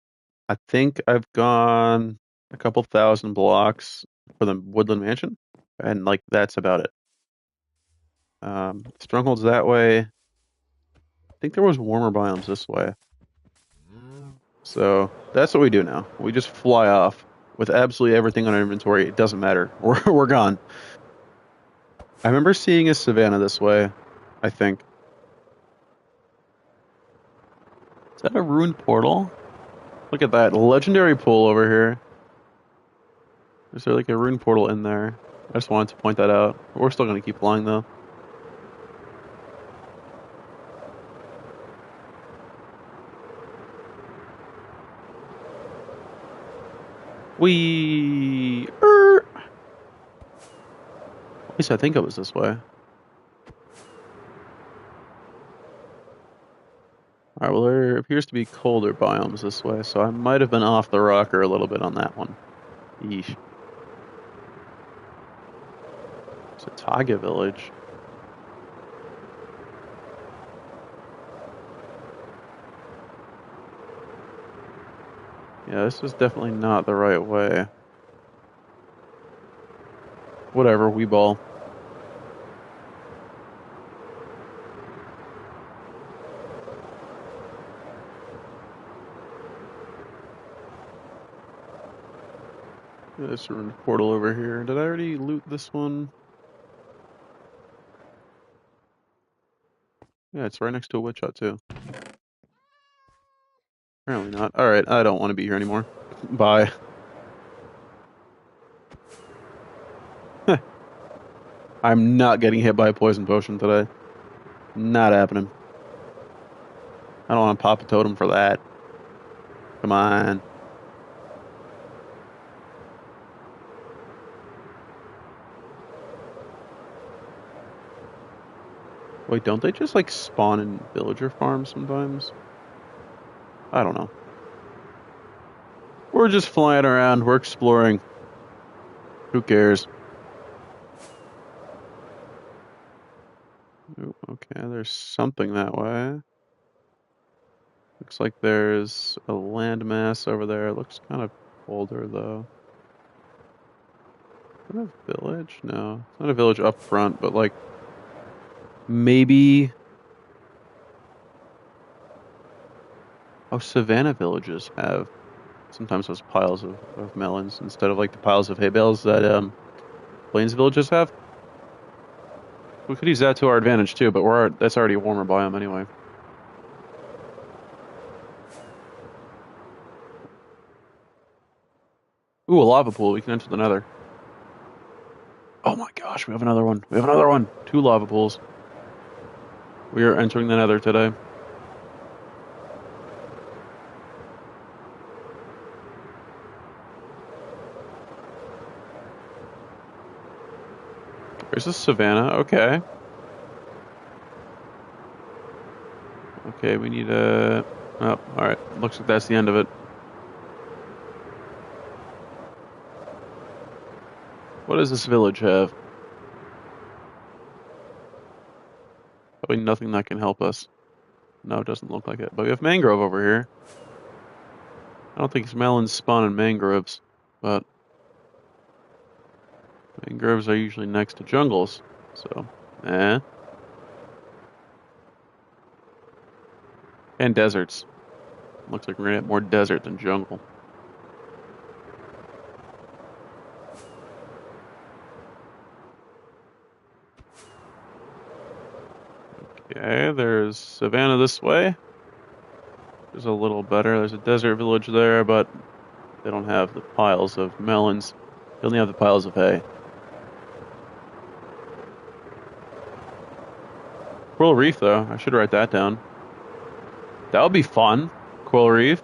think I've gone a couple thousand blocks for the Woodland Mansion, and like that's about it. Strongholds that way. I think there was warmer biomes this way. So that's what we do now. We just fly off with absolutely everything on our inventory. It doesn't matter. We're gone. I remember seeing a savannah this way, I think. Is that a ruined portal? Look at that. Legendary pool over here. Is there like a ruined portal in there? I just wanted to point that out. We're still going to keep flying though. At least I think it was this way. Alright, well there appears to be colder biomes this way, so I might have been off the rocker a little bit on that one. Yeesh. It's a Taga village. Yeah, this is definitely not the right way. Whatever, we ball. There's a ruined portal over here. Did I already loot this one? Yeah, it's right next to a witch hut too. Apparently not. Alright, I don't want to be here anymore. Bye. I'm not getting hit by a poison potion today. Not happening. I don't want to pop a totem for that. Come on. Wait, don't they just like spawn in villager farms sometimes? I don't know. We're just flying around. We're exploring. Who cares? Ooh, okay, there's something that way. Looks like there's a landmass over there. It looks kind of older, though. Is that a village? No, it's not a village up front, but like maybe. Oh, Savannah villages have sometimes those piles of melons instead of like the piles of hay bales that Plains villages have. We could use that to our advantage too, but that's already a warmer biome anyway. Ooh, a lava pool. We can enter the nether. Oh my gosh, we have another one. We have another one. 2 lava pools. We are entering the nether today. There's a savannah. Okay. Okay, we need a... Oh, alright. Looks like that's the end of it. What does this village have? Probably nothing that can help us. No, it doesn't look like it. But we have mangrove over here. I don't think melons spawn in mangroves, but mangroves are usually next to jungles, so, And deserts. Looks like we're gonna get more desert than jungle. Okay, there's savannah this way. There's a little better. There's a desert village there, but they don't have the piles of melons. They only have the piles of hay. Coral Reef, though. I should write that down. That would be fun. Coral Reef.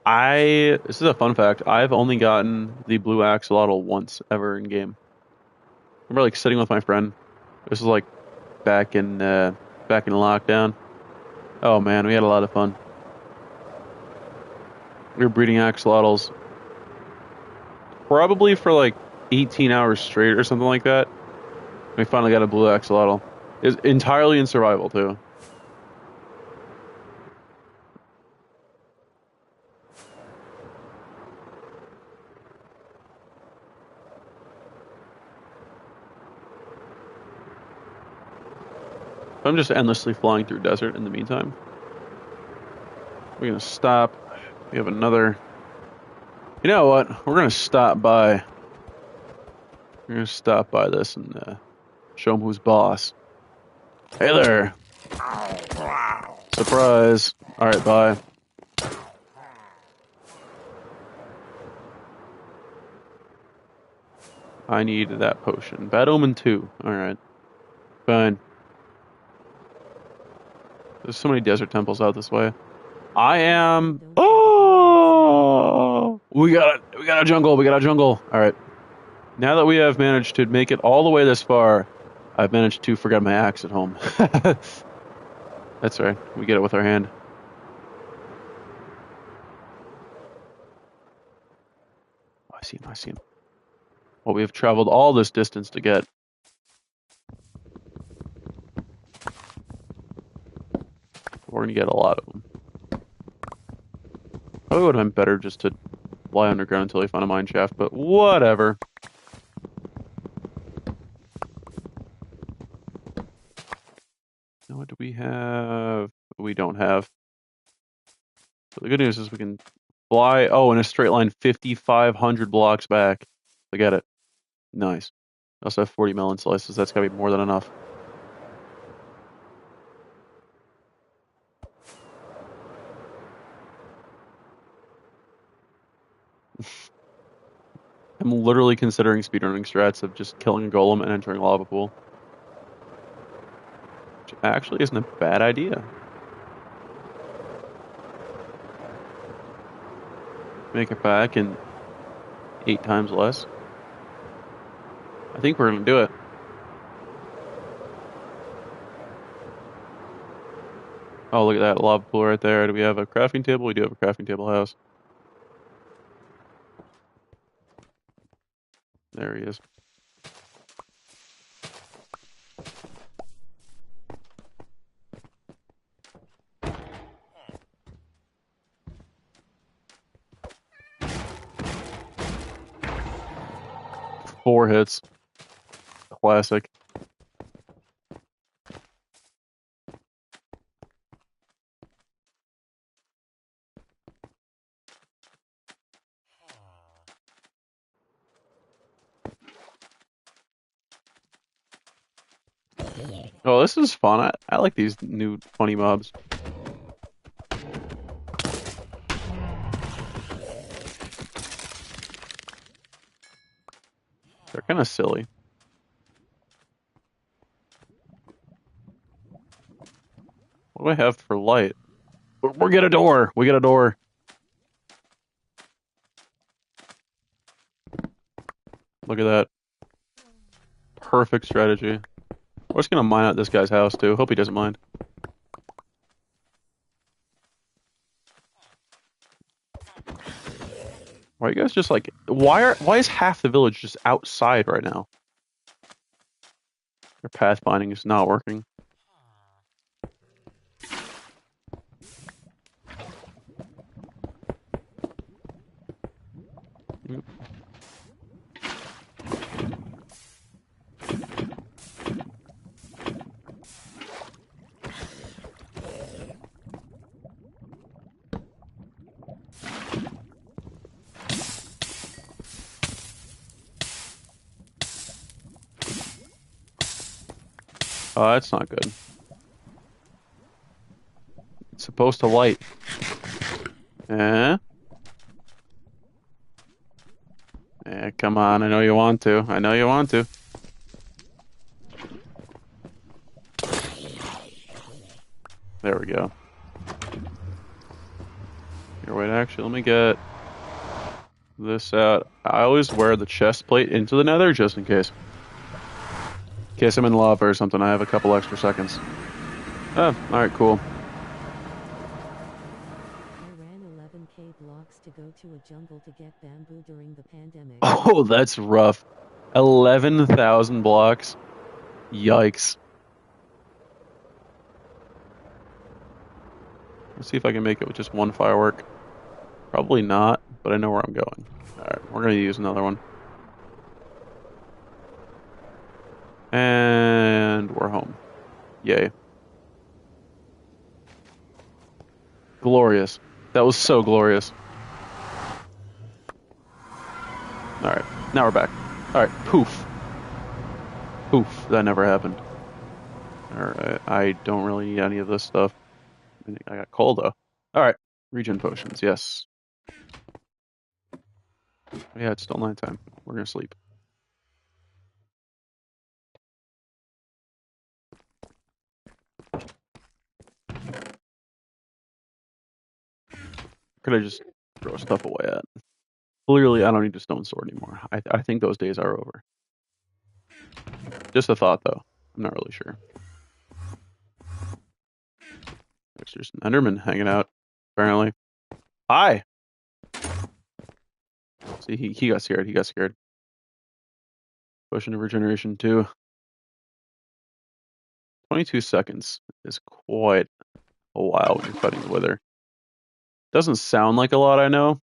This is a fun fact. I've only gotten the blue axolotl once ever in game. I remember like sitting with my friend. This was like back in lockdown. Oh man, we had a lot of fun. We were breeding axolotls probably for like 18 hours straight or something like that. We finally got a blue axolotl. It's entirely in survival too. I'm just endlessly flying through desert in the meantime. We're gonna stop. We have another. You know what? We're gonna stop by. We're gonna stop by this and show them who's boss. Hey there. Surprise. All right, bye. I need that potion. Bad Omen 2. All right. Fine. There's so many desert temples out this way. I am. Oh, we got a jungle. We got a jungle. All right. Now that we have managed to make it all the way this far, I've managed to forget my axe at home. That's right. We get it with our hand. Oh, I see him. I see him. Well, we have traveled all this distance to get. We're gonna get a lot of them. Probably would have been better just to lie underground until we found a mine shaft, but whatever. Now what do we have? We don't have. But the good news is we can fly. Oh, in a straight line 5,500 blocks back. Forget it. Nice. I also have 40 melon slices. That's gotta be more than enough. I'm literally considering speedrunning strats of just killing a golem and entering a lava pool. Which actually isn't a bad idea. Make it back in 8 times less. I think we're gonna do it. Oh, look at that lava pool right there. Do we have a crafting table? We do have a crafting table house. There he is. Four hits. Classic. Oh, this is fun. I like these new funny mobs. They're kind of silly. What do I have for light? We get a door. We get a door. Look at that. Perfect strategy. We're just gonna mine out this guy's house too. Hope he doesn't mind. Why are you guys just like? Why is half the village just outside right now? Their pathfinding is not working. Oh, that's not good. It's supposed to light. Eh? Eh, come on. I know you want to. I know you want to. There we go. Here, wait, actually, let me get this out. I always wear the chest plate into the nether just in case. In case I'm in lava or something, I have a couple extra seconds. Oh, alright, cool. I ran 11k blocks to go to a jungle to get bamboo during the pandemic. Oh, that's rough. 11,000 blocks. Yikes. Let's see if I can make it with just one firework. Probably not, but I know where I'm going. Alright, we're gonna use another one. And we're home. Yay. Glorious. That was so glorious. Alright, now we're back. Alright, poof. Poof, that never happened. Alright, I don't really need any of this stuff. I got coal though. Alright, regen potions, yes. Yeah, it's still nighttime. We're gonna sleep. Could I just throw stuff away at? Clearly, I don't need a stone sword anymore. I think those days are over. Just a thought, though. I'm not really sure. There's just an Enderman hanging out, apparently. Hi! See, he got scared. He got scared. Potion of regeneration, too. 22 seconds is quite a while when you're fighting the Wither. Doesn't sound like a lot, I know,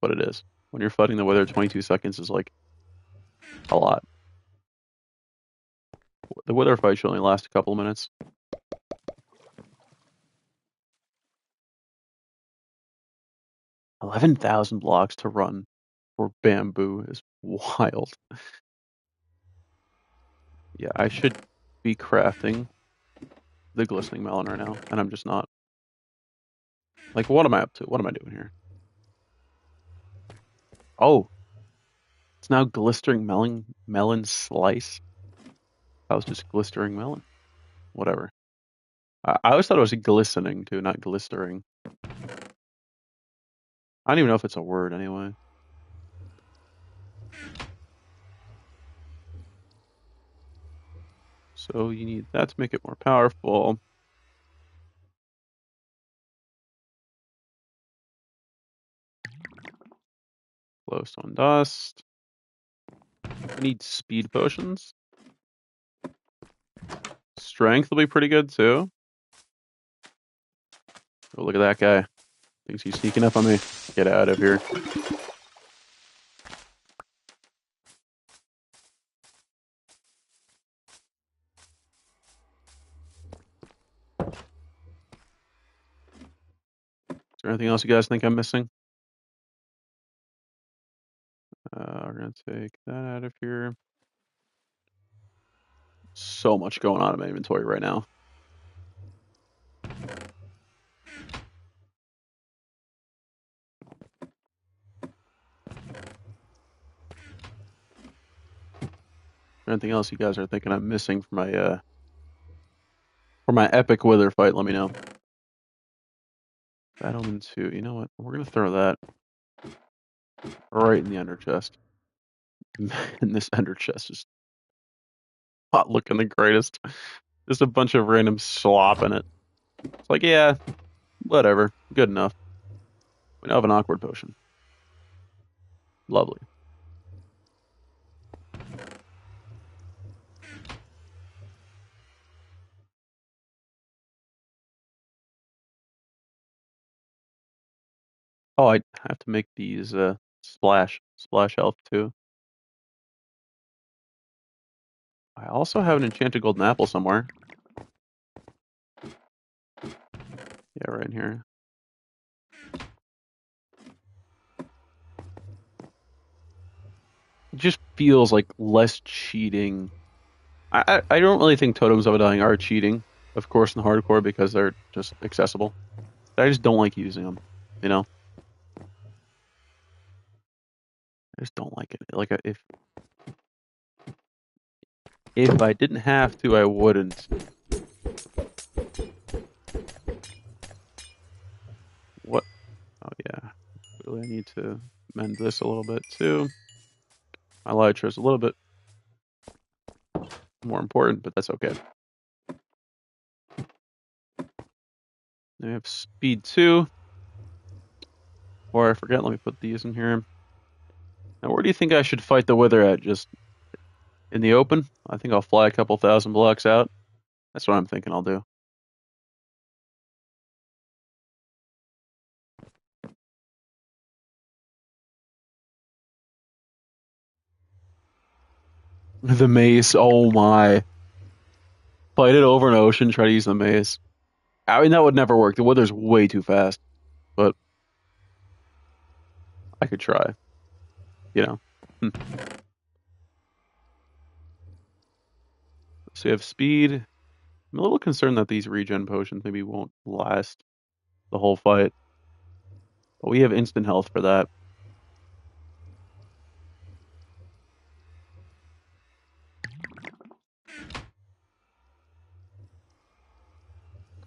but it is. When you're fighting the Wither, 22 seconds is like a lot. The Wither fight should only last a couple of minutes. 11,000 blocks to run for bamboo is wild. Yeah, I should be crafting the glistening melon right now, and I'm just not. Like, what am I up to? What am I doing here? Oh, it's now glistering melon slice. I was just glistering melon. Whatever. I always thought it was glistening too, not glistering. I don't even know if it's a word anyway. So you need that to make it more powerful. Glowstone dust. I need speed potions. Strength will be pretty good too. Oh, look at that guy. Thinks he's sneaking up on me. Get out of here. Is there anything else you guys think I'm missing? We're going to take that out of here. So much going on in my inventory right now. Anything else you guys are thinking I'm missing for my epic wither fight? Let me know. Battleman 2. You know what? We're gonna throw that right in the ender chest. And this ender chest is not looking the greatest. Just a bunch of random slop in it. It's like, yeah, whatever. Good enough. We now have an awkward potion. Lovely. Oh, I have to make these splash health too. I also have an enchanted golden apple somewhere. Yeah, right in here. It just feels like less cheating. I don't really think Totems of Undying are cheating, of course, in hardcore because they're just accessible. I just don't like using them, you know? I just don't like it. Like, if I didn't have to, I wouldn't. What? Oh, yeah. Really, I need to mend this a little bit, too. My Elytra is a little bit more important, but that's okay. Then we have speed 2. Or I forget, let me put these in here. Now, where do you think I should fight the Wither at? Just in the open? I think I'll fly a couple thousand blocks out. That's what I'm thinking I'll do. The mace, oh my. Fight it over an ocean, try to use the mace. I mean, that would never work. The Wither's way too fast. But I could try. You know. So you have speed. I'm a little concerned that these regen potions maybe won't last the whole fight. But we have instant health for that.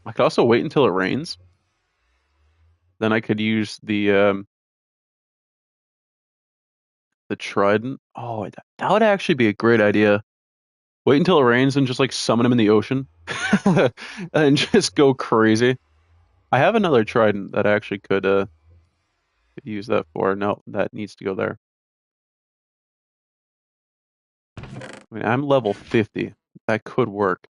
I could also wait until it rains. Then I could use the trident. Oh, that would actually be a great idea. Wait until it rains and just like summon him in the ocean. And just go crazy. I have another trident that I actually could use that for. No, that needs to go there. I mean, I'm level 50. That could work.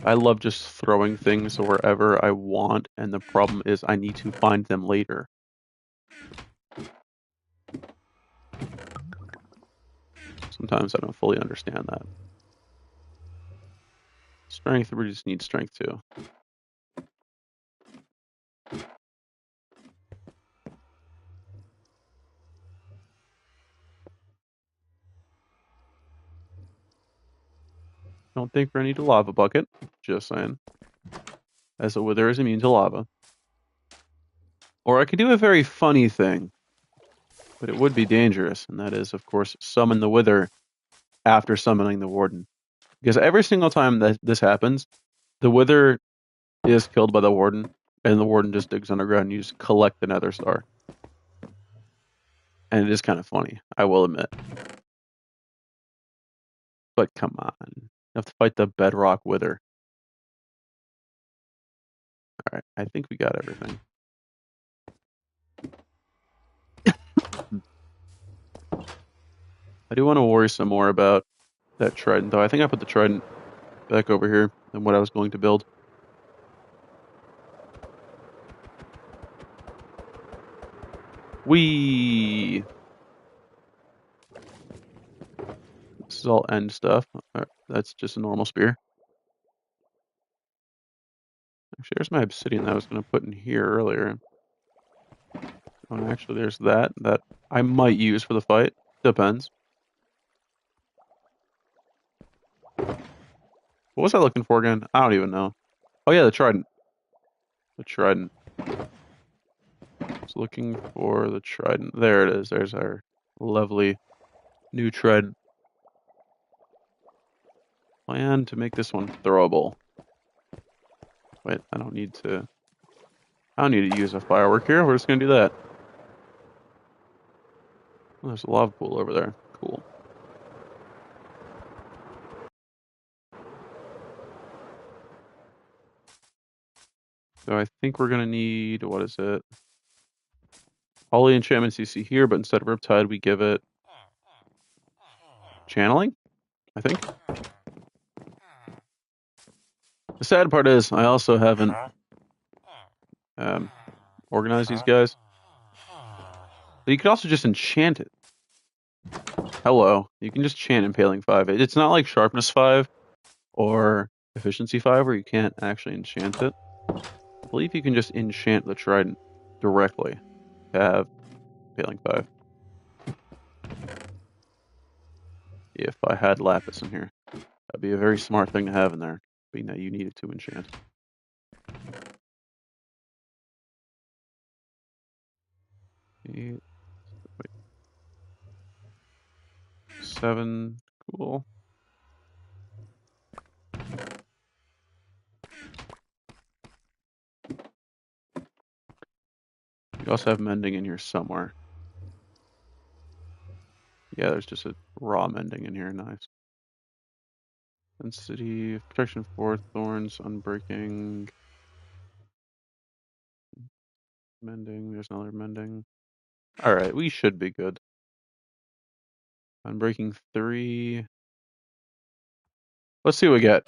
I love just throwing things wherever I want, and the problem is I need to find them later. Sometimes I don't fully understand that. Strength, we just need strength too. Don't think we're gonna need a lava bucket. Just saying. As the Wither is immune to lava. Or I could do a very funny thing, but it would be dangerous, and that is, of course, summon the Wither after summoning the Warden. Because every single time that this happens, the Wither is killed by the Warden, and the Warden just digs underground and you just collect the Nether Star. And it is kind of funny, I will admit. But come on. You have to fight the Bedrock Wither. Alright, I think we got everything. I do want to worry some more about that trident, though. I think I put the trident back over here than what I was going to build. This is all end stuff. That's just a normal spear. Actually, there's my obsidian that I was going to put in here earlier. Oh, and actually, there's that I might use for the fight. Depends. What was I looking for again? I don't even know. Oh yeah, the trident. The trident. I was looking for the trident. There it is. There's our lovely new trident. Plan to make this one throwable. Wait, I don't need to use a firework here. We're just gonna do that. Oh, there's a lava pool over there. Cool. So I think we're gonna need, what is it? All the enchantments you see here, but instead of Riptide, we give it channeling, I think. The sad part is I also haven't organized these guys. But you could also just enchant it. Hello. You can just chant Impaling 5. It's not like Sharpness 5 or Efficiency 5 where you can't actually enchant it. I believe you can just enchant the trident directly to have Impaling 5. If I had Lapis in here. That'd be a very smart thing to have in there, being that you need it to enchant. Eight, wait. 7, cool. You also have mending in here somewhere. Yeah, there's just a raw mending in here, nice. Density, protection 4, thorns, unbreaking. Mending, there's another mending. Alright, we should be good. Unbreaking 3. Let's see what we get.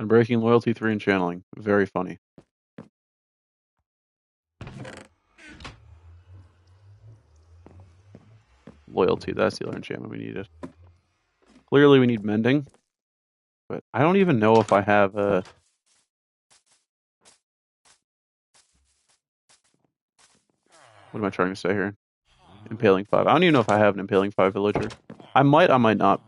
Unbreaking, loyalty 3, and channeling. Very funny. Loyalty, that's the other enchantment we needed. Clearly we need mending. But I don't even know if I have a... What am I trying to say here? Impaling 5. I don't even know if I have an Impaling 5 villager. I might not.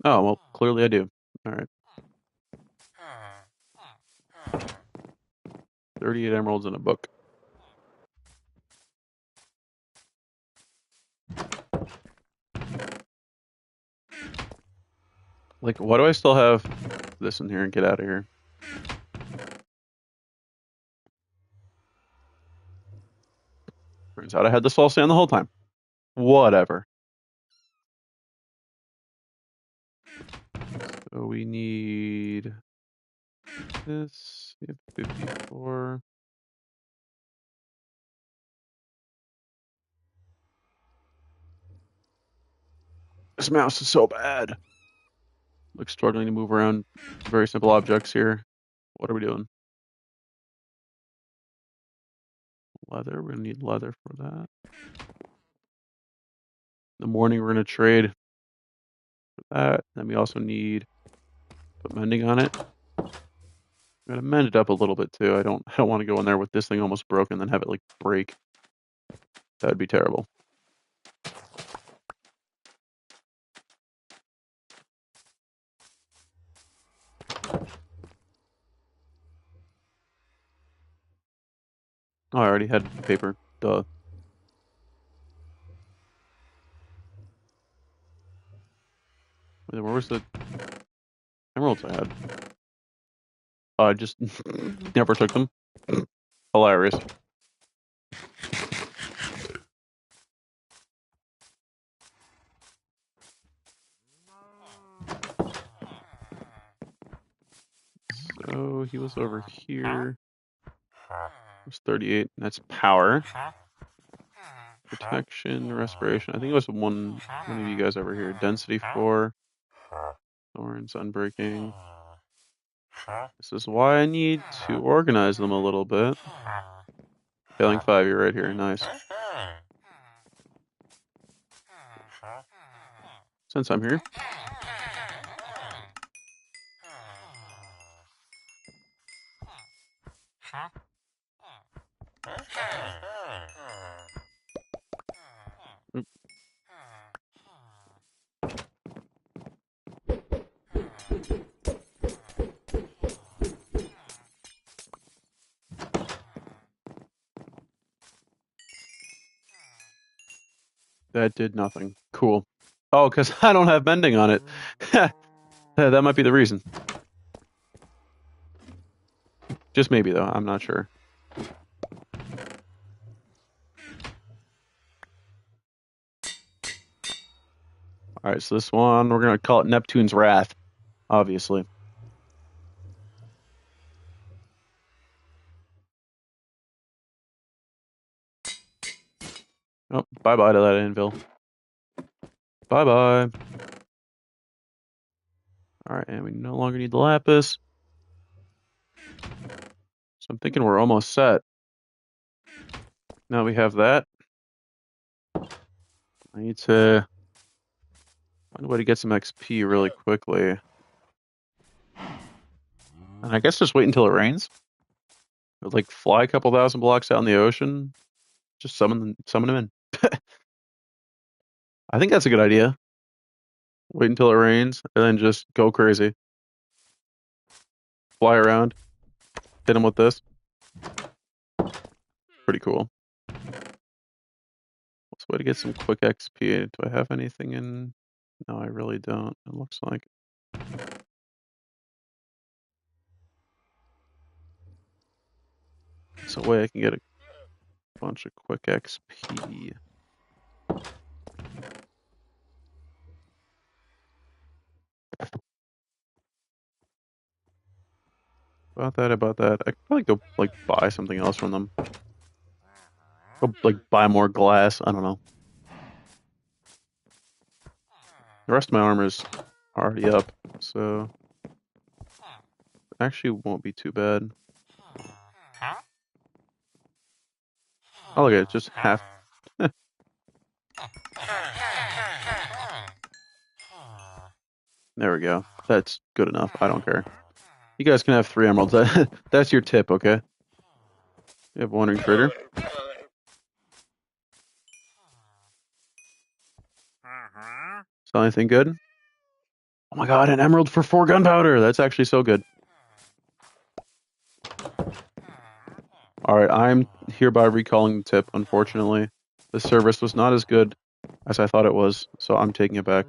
Oh, well, clearly I do. Alright. 38 emeralds in a book. Like, why do I still have this in here and get out of here? Turns out I had this all sand the whole time. Whatever. So we need this. 54. This mouse is so bad. Like struggling to move around very simple objects here. What are we doing? Leather. We're gonna need leather for that. In the morning we're gonna trade for that. Then we also need put mending on it. I'm gonna mend it up a little bit too. I don't want to go in there with this thing almost broken and then have it like break. That would be terrible. Oh, I already had paper. Duh. Where was the emeralds I had? I just never took them. Hilarious. So he was over here. It's 38. That's power. Protection, respiration. I think it was one of you guys over here. Density 4. Thorns, unbreaking. This is why I need to organize them a little bit. Failing 5, you're right here. Nice. Since I'm here. Oop. That did nothing. Cool. Oh, because I don't have mending on it. That might be the reason. Just maybe, though. I'm not sure. All right, so this one, we're going to call it Neptune's Wrath, obviously. Oh, bye-bye to that anvil. Bye-bye. All right, and we no longer need the lapis. So I'm thinking we're almost set. Now we have that. I need to find a way to get some XP really quickly. And I guess just wait until it rains. Like fly a couple thousand blocks out in the ocean. Just summon them in. I think that's a good idea. Wait until it rains and then just go crazy. Fly around. Hit them with this. Pretty cool. What's a way to get some quick XP? Do I have anything in? No, I really don't. It looks like. It's a way I can get a bunch of quick XP. About that. I could probably go like buy something else from them. Go like buy more glass. I don't know. The rest of my armor is already up, so actually won't be too bad. Oh, look at it, just half. There we go. That's good enough. I don't care. You guys can have 3 emeralds. That's your tip, okay? You have wandering trader. Sell anything good? Oh my god, an emerald for 4 gunpowder! That's actually so good. Alright, I'm hereby recalling the tip, unfortunately. The service was not as good as I thought it was, so I'm taking it back.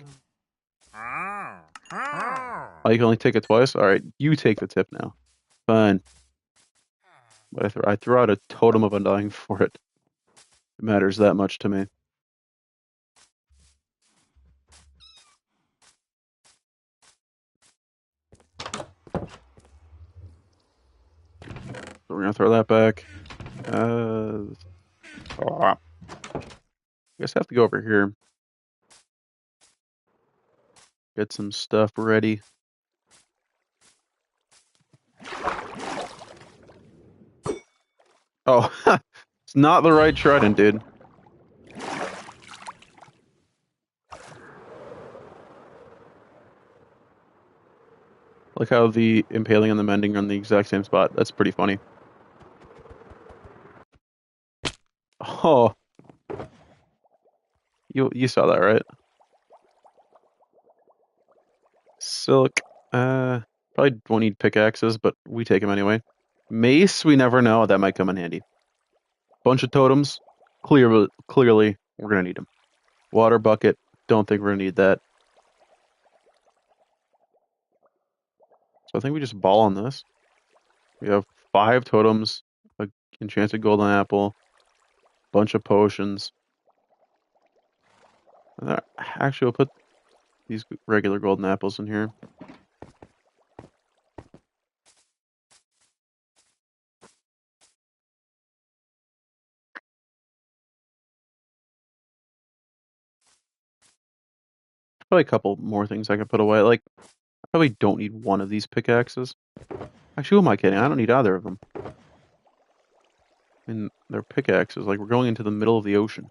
Oh, you can only take it twice? Alright, you take the tip now. Fine. But I threw out a totem of undying for it. It matters that much to me. So we're gonna throw that back. I guess I have to go over here. Get some stuff ready. Oh, it's not the right trident, dude. Like how the impaling and the mending are in the exact same spot. That's pretty funny. Oh, you saw that, right? Silk. Probably won't need pickaxes, but we take them anyway. Mace, we never know. That might come in handy. Bunch of totems. Clearly, we're gonna need them. Water bucket. Don't think we're gonna need that. So I think we just ball on this. We have 5 totems, a enchanted golden apple, bunch of potions. Actually, we'll put these regular golden apples in here. Probably a couple more things I could put away. Like, I probably don't need one of these pickaxes. Actually, who am I kidding? I don't need either of them. And they're pickaxes. Like, we're going into the middle of the ocean.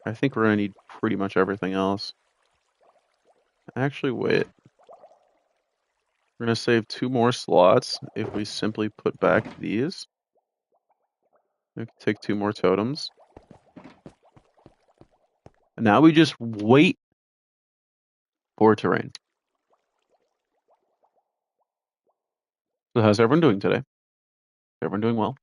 I think we're gonna need pretty much everything else. Actually, wait. We're gonna save 2 more slots if we simply put back these. We can take 2 more totems. And now we just wait for it to rain. So how's everyone doing today? Everyone doing well?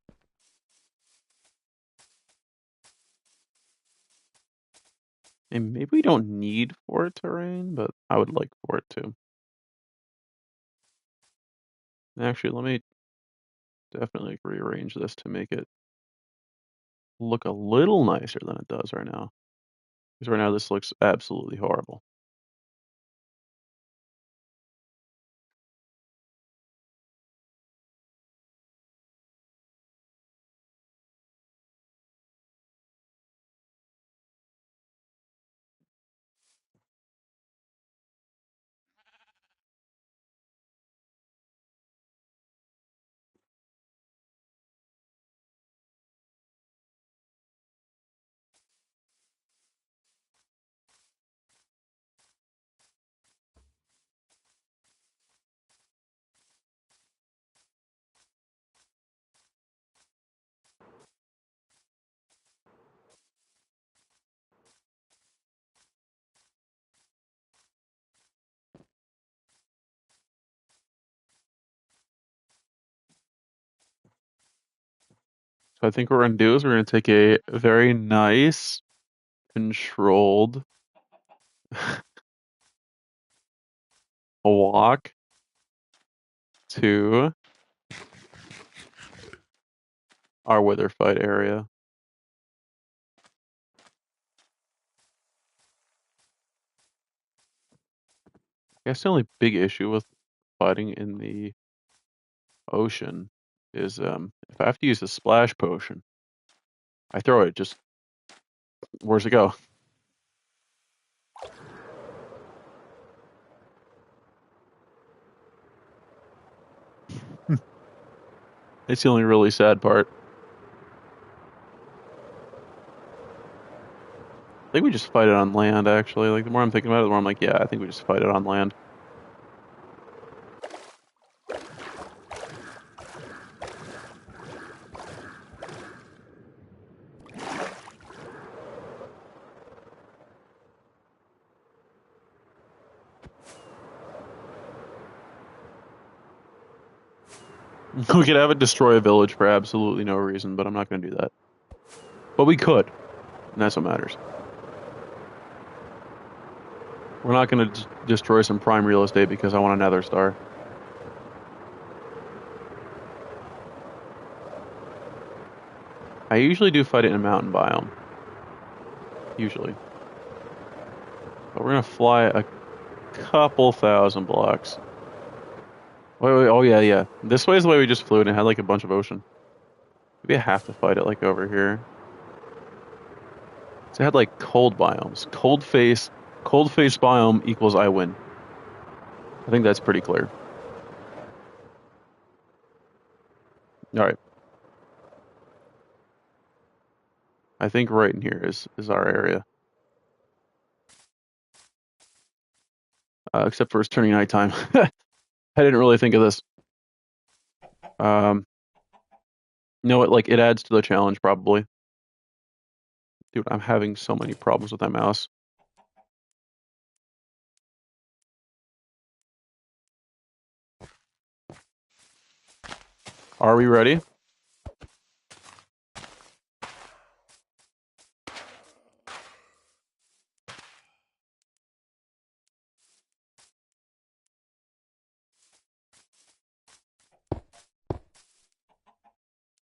And maybe we don't need for it to rain, but I would like for it to. Actually, let me definitely rearrange this to make it look a little nicer than it does right now. Because right now this looks absolutely horrible. So I think what we're gonna do is we're gonna take a very nice, controlled walk to our wither fight area. I guess the only big issue with fighting in the ocean is if I have to use a splash potion, I throw it, just where's it go? It's the only really sad part. I think we just fight it on land, actually. Like, the more I'm thinking about it, the more I'm like, yeah, I think we just fight it on land. We could have it destroy a village for absolutely no reason, but I'm not going to do that. But we could, and that's what matters. We're not going to destroy some prime real estate because I want a nether star. I usually do fight it in a mountain biome. Usually. But we're going to fly a couple thousand blocks. Wait, oh yeah. This way is the way we just flew and it had like a bunch of ocean. Maybe I have to fight it like over here. So it had like cold biomes. Cold face biome equals I win. I think that's pretty clear. Alright. I think right in here is our area. Except for it's turning nighttime. I didn't really think of this. You know what, like, it adds to the challenge, probably. Dude, I'm having so many problems with that mouse. Are we ready?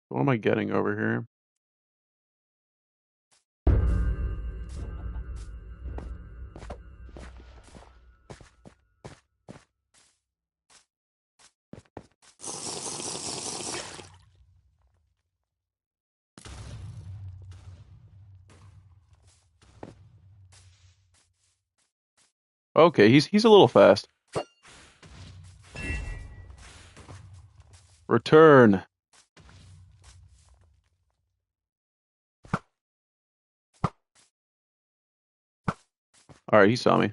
What am I getting over here? Okay, he's a little fast. Return. All right, he saw me.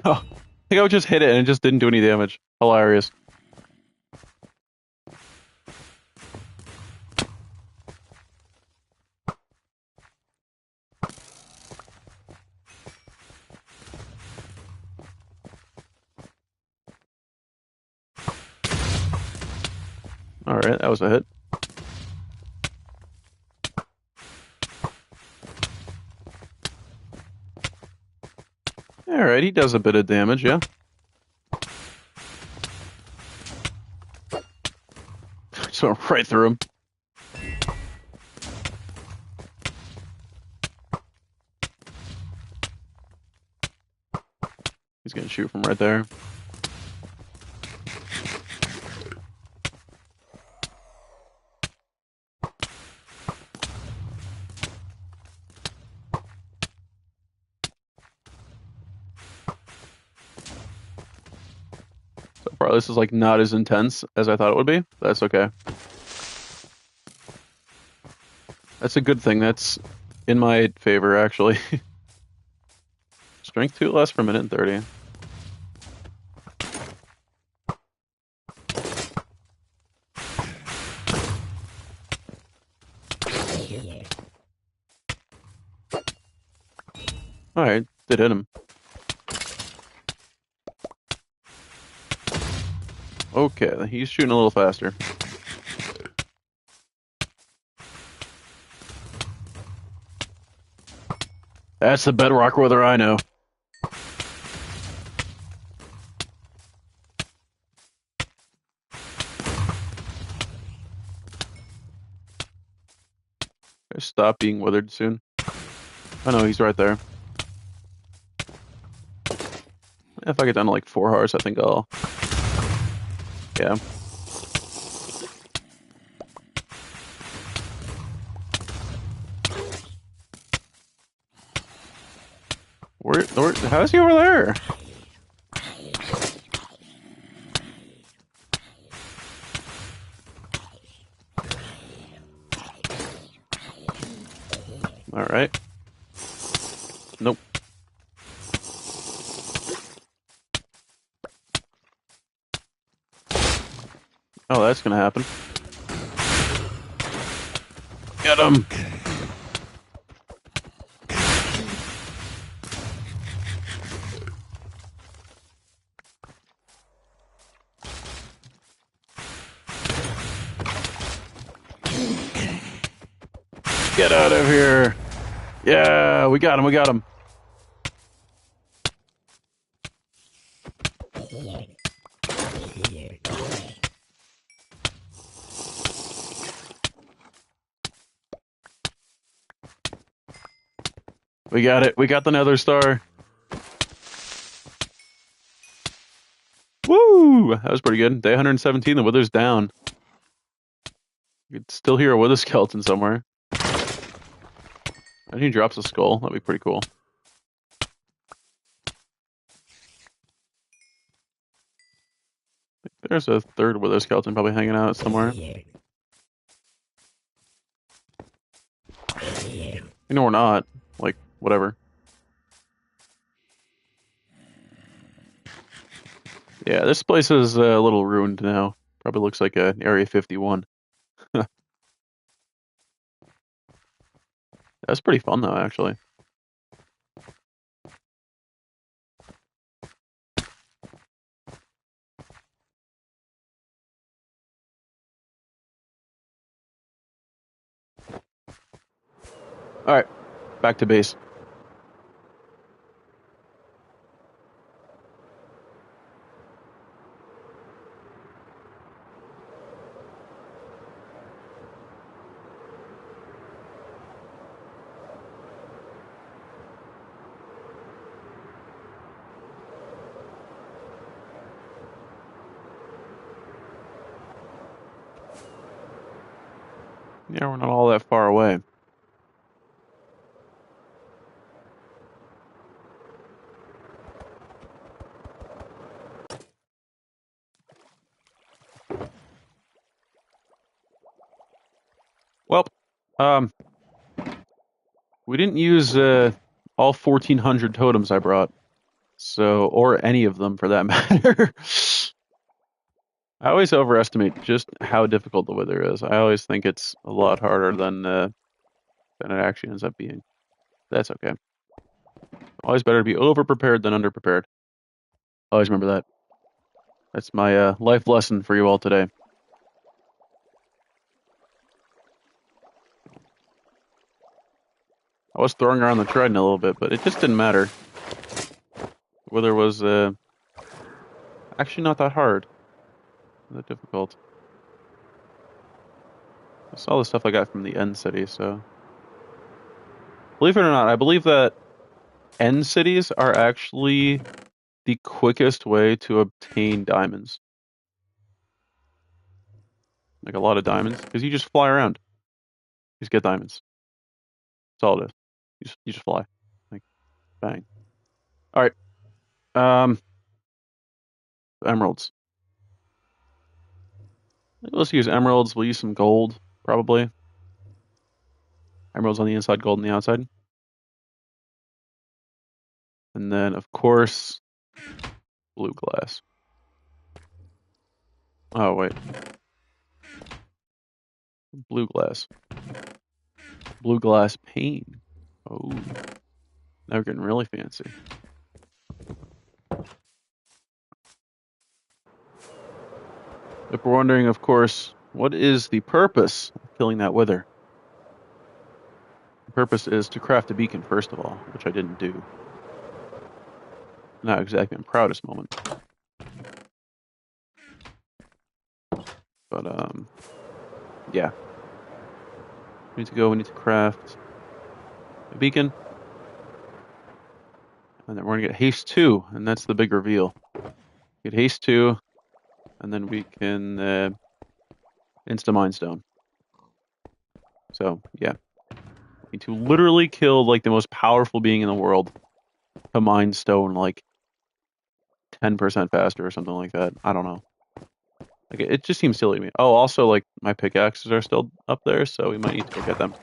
Oh, I think I would just hit it and it just didn't do any damage. Hilarious. All right, that was a hit. All right, he does a bit of damage, yeah. Just went right through him. He's gonna shoot from right there. So far, this is like not as intense as I thought it would be. That's okay. That's a good thing. That's in my favor, actually. Strength 2 less per minute and 30. All right, did hit him. Okay, he's shooting a little faster. That's the bedrock wither I know. Stop being withered soon. Oh no, he's right there. If I get down to like 4 hearts, I think I'll... Yeah. How is he over there? All right. Nope. Oh, that's gonna happen. Get him! Get out of here! Yeah, we got him, we got him. We got it. We got the Nether Star. Woo! That was pretty good. Day 117, the wither's down. You could still hear a wither skeleton somewhere. And he drops a skull. That'd be pretty cool. There's a third wither skeleton probably hanging out somewhere. You know, we're not. Like, whatever. Yeah, this place is a little ruined now. Probably looks like an Area 51. That's pretty fun, though, actually. All right, back to base. Yeah, we're not all that far away. Well, we didn't use all 1,400 totems I brought, so or any of them for that matter. I always overestimate just how difficult the Wither is. I always think it's a lot harder than it actually ends up being. That's okay. Always better to be over-prepared than under-prepared. Always remember that. That's my life lesson for you all today. I was throwing around the trident a little bit, but it just didn't matter. The Wither was actually not that hard. Not that difficult. That's all the stuff I got from the end city, so... Believe it or not, I believe that end cities are actually the quickest way to obtain diamonds. Like a lot of diamonds, because you just fly around. You just get diamonds. That's all it is. You just fly. Like, bang. Alright. Emeralds. Let's use emeralds. We'll use some gold, probably. Emeralds on the inside, gold on the outside. And then, of course, blue glass. Oh, wait. Blue glass. Blue glass pane. Oh. Now we're getting really fancy. If we're wondering, of course, what is the purpose of killing that Wither? The purpose is to craft a beacon, first of all, which I didn't do. Not exactly my proudest moment. But, yeah. We need to craft a beacon. And then we're going to get haste 2, and that's the big reveal. Get haste 2, and then we can insta-mine stone. So, yeah. We need to literally kill, like, the most powerful being in the world to mine stone, like, 10% faster or something like that. I don't know. Like, it just seems silly to me. Oh, also, like, my pickaxes are still up there, so we might need to go get them.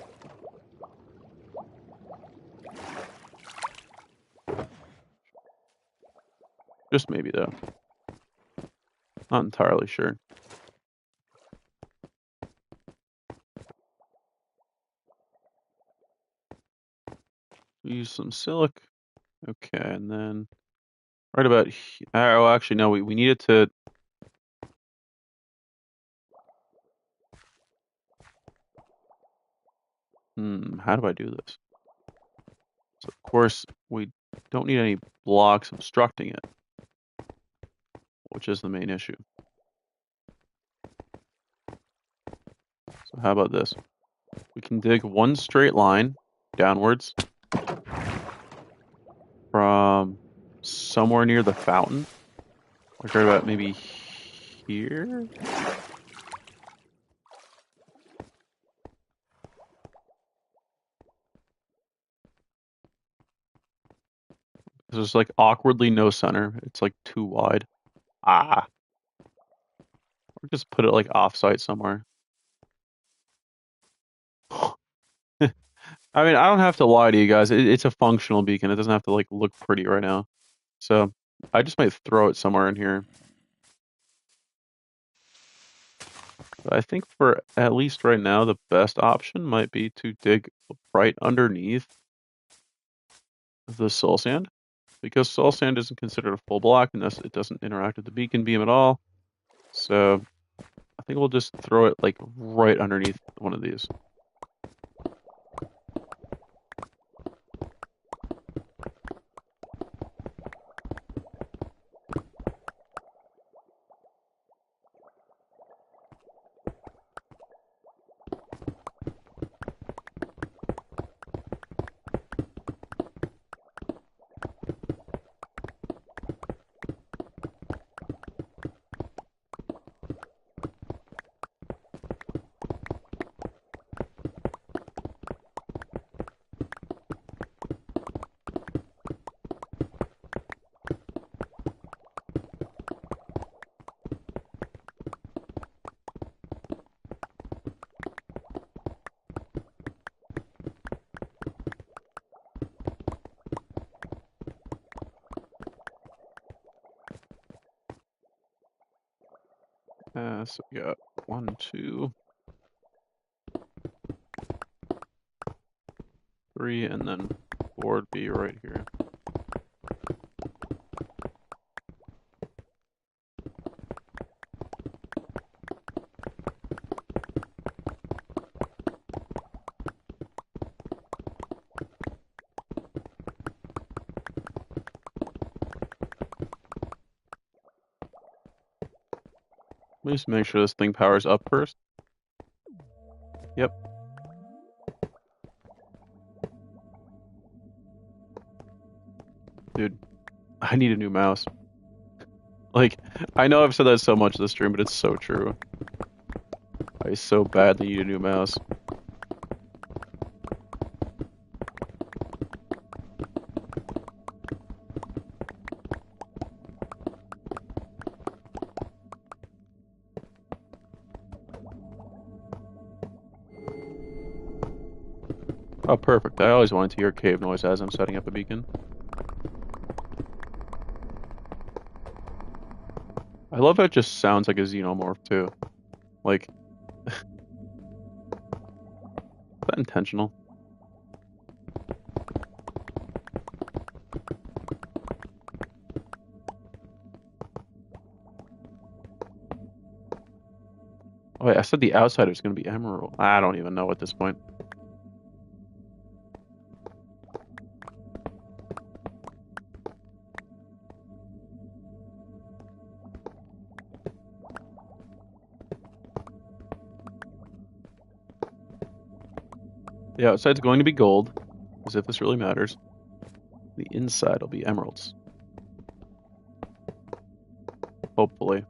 Just maybe, though. Not entirely sure. Use some silic. Okay, and then right about oh, actually, no, we needed to... how do I do this? So, of course, we don't need any blocks obstructing it, which is the main issue. So how about this? We can dig one straight line downwards from somewhere near the fountain. Like right about maybe here? There's like awkwardly no center. It's like too wide. Or just put it like off-site somewhere. I mean, I don't have to lie to you guys. It's a functional beacon. It doesn't have to like look pretty right now. So I just might throw it somewhere in here. But I think for at least right now, the best option might be to dig right underneath the soul sand, because soul sand isn't considered a full block and thus it doesn't interact with the beacon beam at all. So I think we'll just throw it like right underneath one of these. So we got 1, 2, 3, and then 4 would be right here. Let me just make sure this thing powers up first. Yep. Dude, I need a new mouse. Like, I know I've said that so much this stream, but it's so true. I so badly need a new mouse. Oh, perfect. I always wanted to hear cave noise as I'm setting up a beacon. I love how it just sounds like a xenomorph, too. Like, is that intentional? Oh, wait, I said the outside was going to be emerald. I don't even know at this point. The outside's going to be gold, as if this really matters. The inside will be emeralds. Hopefully.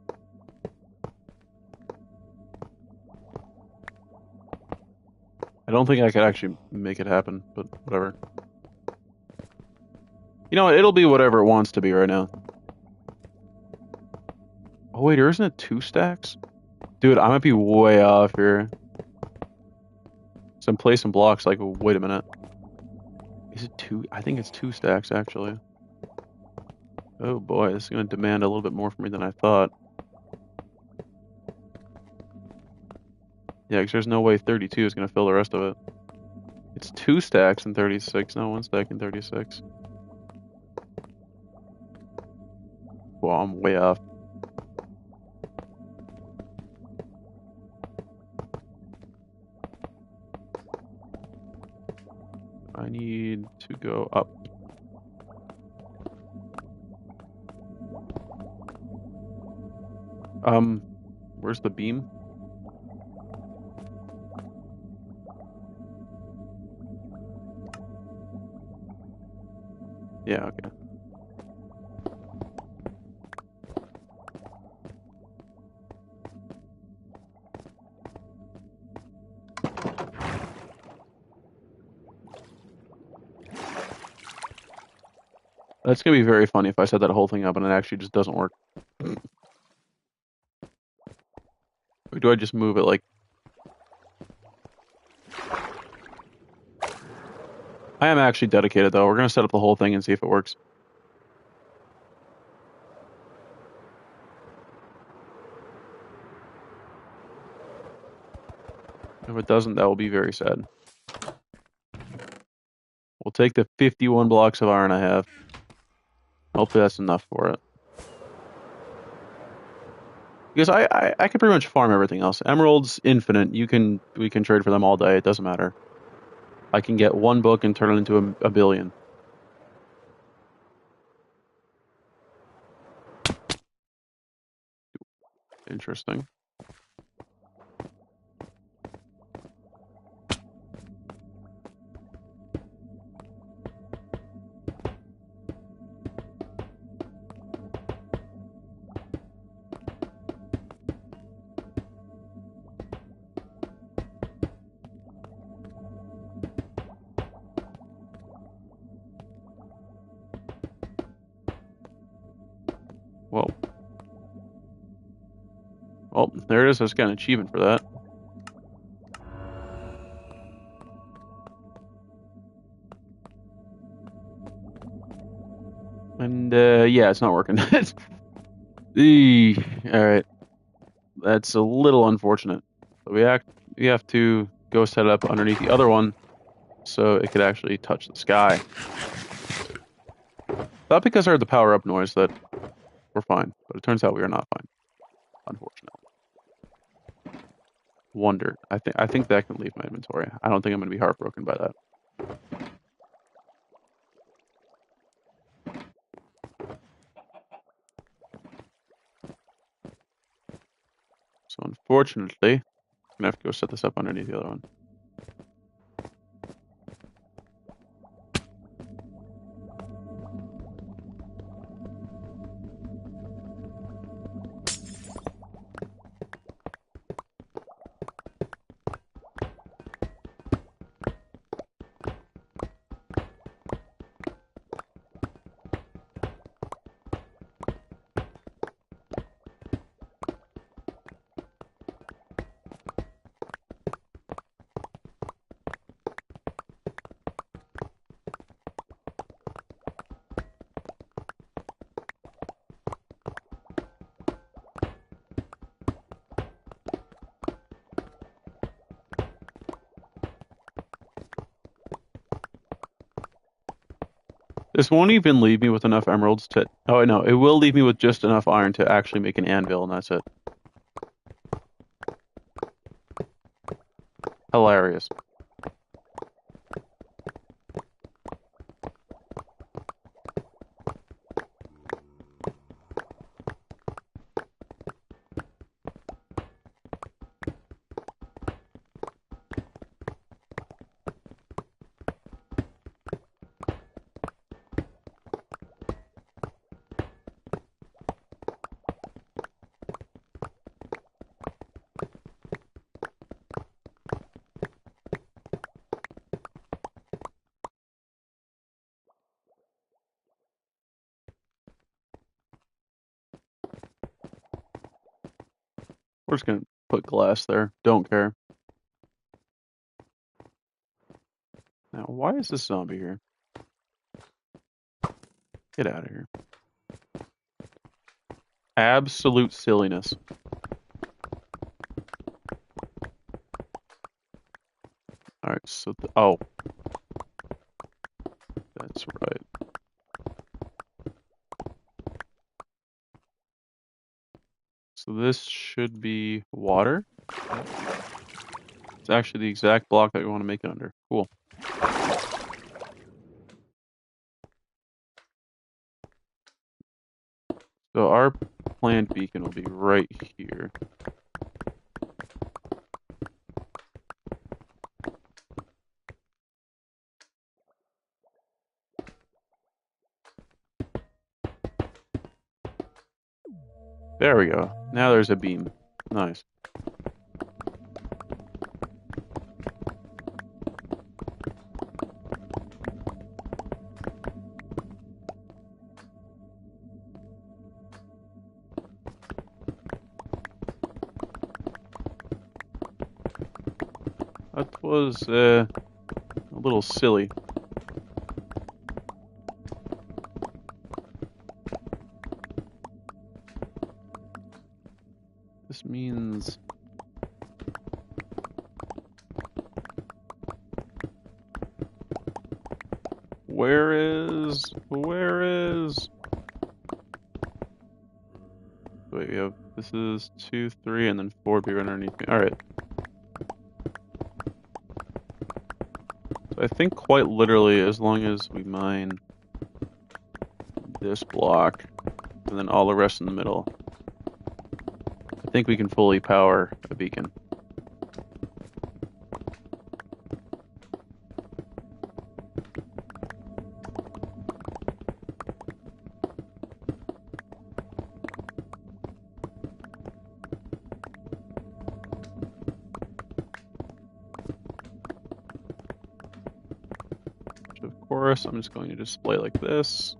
I don't think I could actually make it happen, but whatever. You know what? It'll be whatever it wants to be right now. Oh, wait, isn't it 2 stacks? Dude, I might be way off here. So I'm placing blocks like, wait a minute. Is it 2? I think it's 2 stacks, actually. Oh boy, this is going to demand a little bit more from me than I thought. Yeah, because there's no way 32 is going to fill the rest of it. It's 2 stacks in 36, not 1 stack in 36. Well, I'm way off. I need to go up. Where's the beam? Yeah, okay. That's gonna be very funny if I set that whole thing up and it actually just doesn't work. Or do I just move it like... I am actually dedicated though. We're gonna set up the whole thing and see if it works. If it doesn't, that will be very sad. We'll take the 51 blocks of iron I have. Hopefully that's enough for it. Because I can pretty much farm everything else. Emeralds, infinite. We can trade for them all day. It doesn't matter. I can get 1 book and turn it into a billion. Interesting. Whoa. Well, there it is. I just got an achievement for that. And, yeah, it's not working. Alright. That's a little unfortunate. But we have to go set it up underneath the other one so it could actually touch the sky. Not because I heard the power up noise that we're fine, but it turns out we are not fine, unfortunately. Wonder. I think that can leave my inventory. I don't think I'm going to be heartbroken by that. So unfortunately, I'm going to have to go set this up underneath the other one. This won't even leave me with enough emeralds to... Oh, no, it will leave me with just enough iron to actually make an anvil, and that's it. Hilarious. We're just going to put glass there. Don't care. Now, why is this zombie here? Get out of here. Absolute silliness. Alright, so... oh. That's right. So this should be water. It's actually the exact block that we want to make it under. Cool. So our planned beacon will be right here. There we go. Now there's a beam. Nice. That was a little silly. This means... Where is... Wait, we have... This is 2, 3, and then 4 beer underneath me. Alright. So I think quite literally, as long as we mine this block, and then all the rest in the middle, I think we can fully power a beacon. Of course, I'm just going to display like this.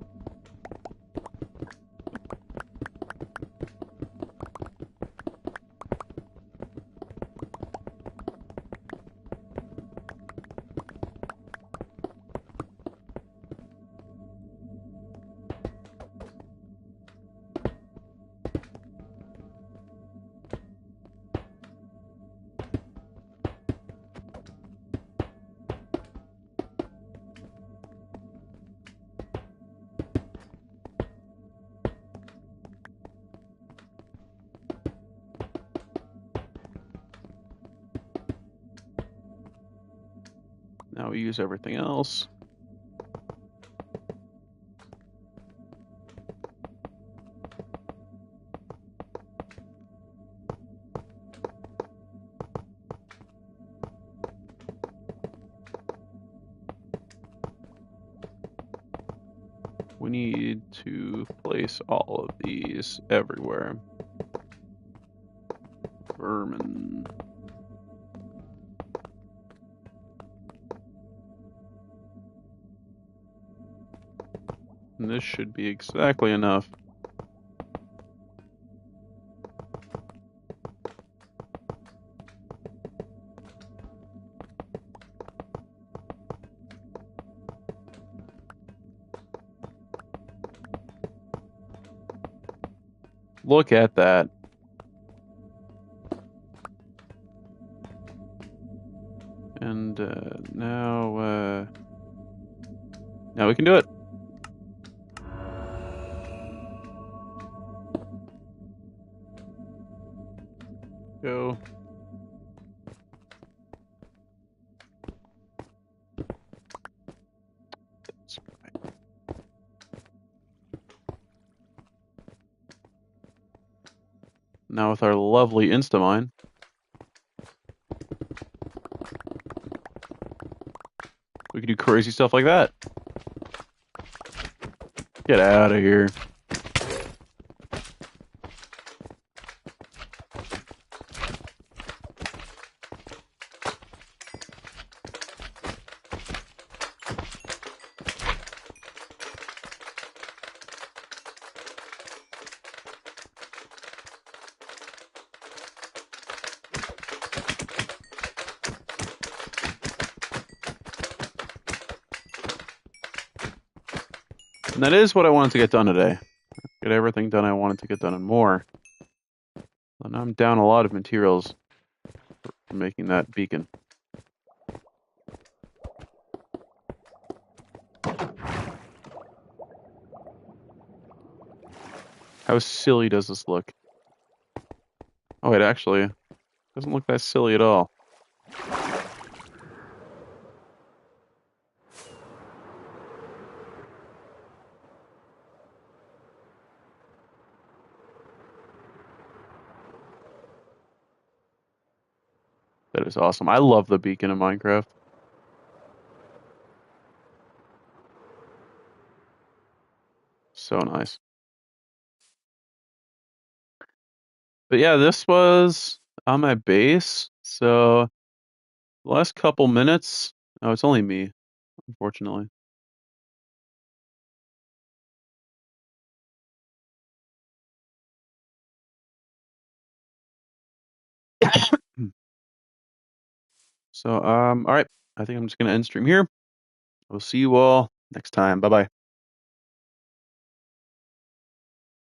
Now we use everything else. We need to place all of these everywhere. Vermin. And this should be exactly enough. Look at that. And now we can do it. Go. That's right. Now with our lovely Instamine, we can do crazy stuff like that. Get out of here. And that is what I wanted to get done today. Get everything done I wanted to get done and more. And I'm down a lot of materials for making that beacon. How silly does this look? Oh, it actually doesn't look that silly at all. That is awesome. I love the beacon in Minecraft. So nice. But yeah, this was on my base. So the last couple minutes. Oh, it's only me, unfortunately. So all right. I think I'm just gonna end stream here. We'll see you all next time. Bye bye.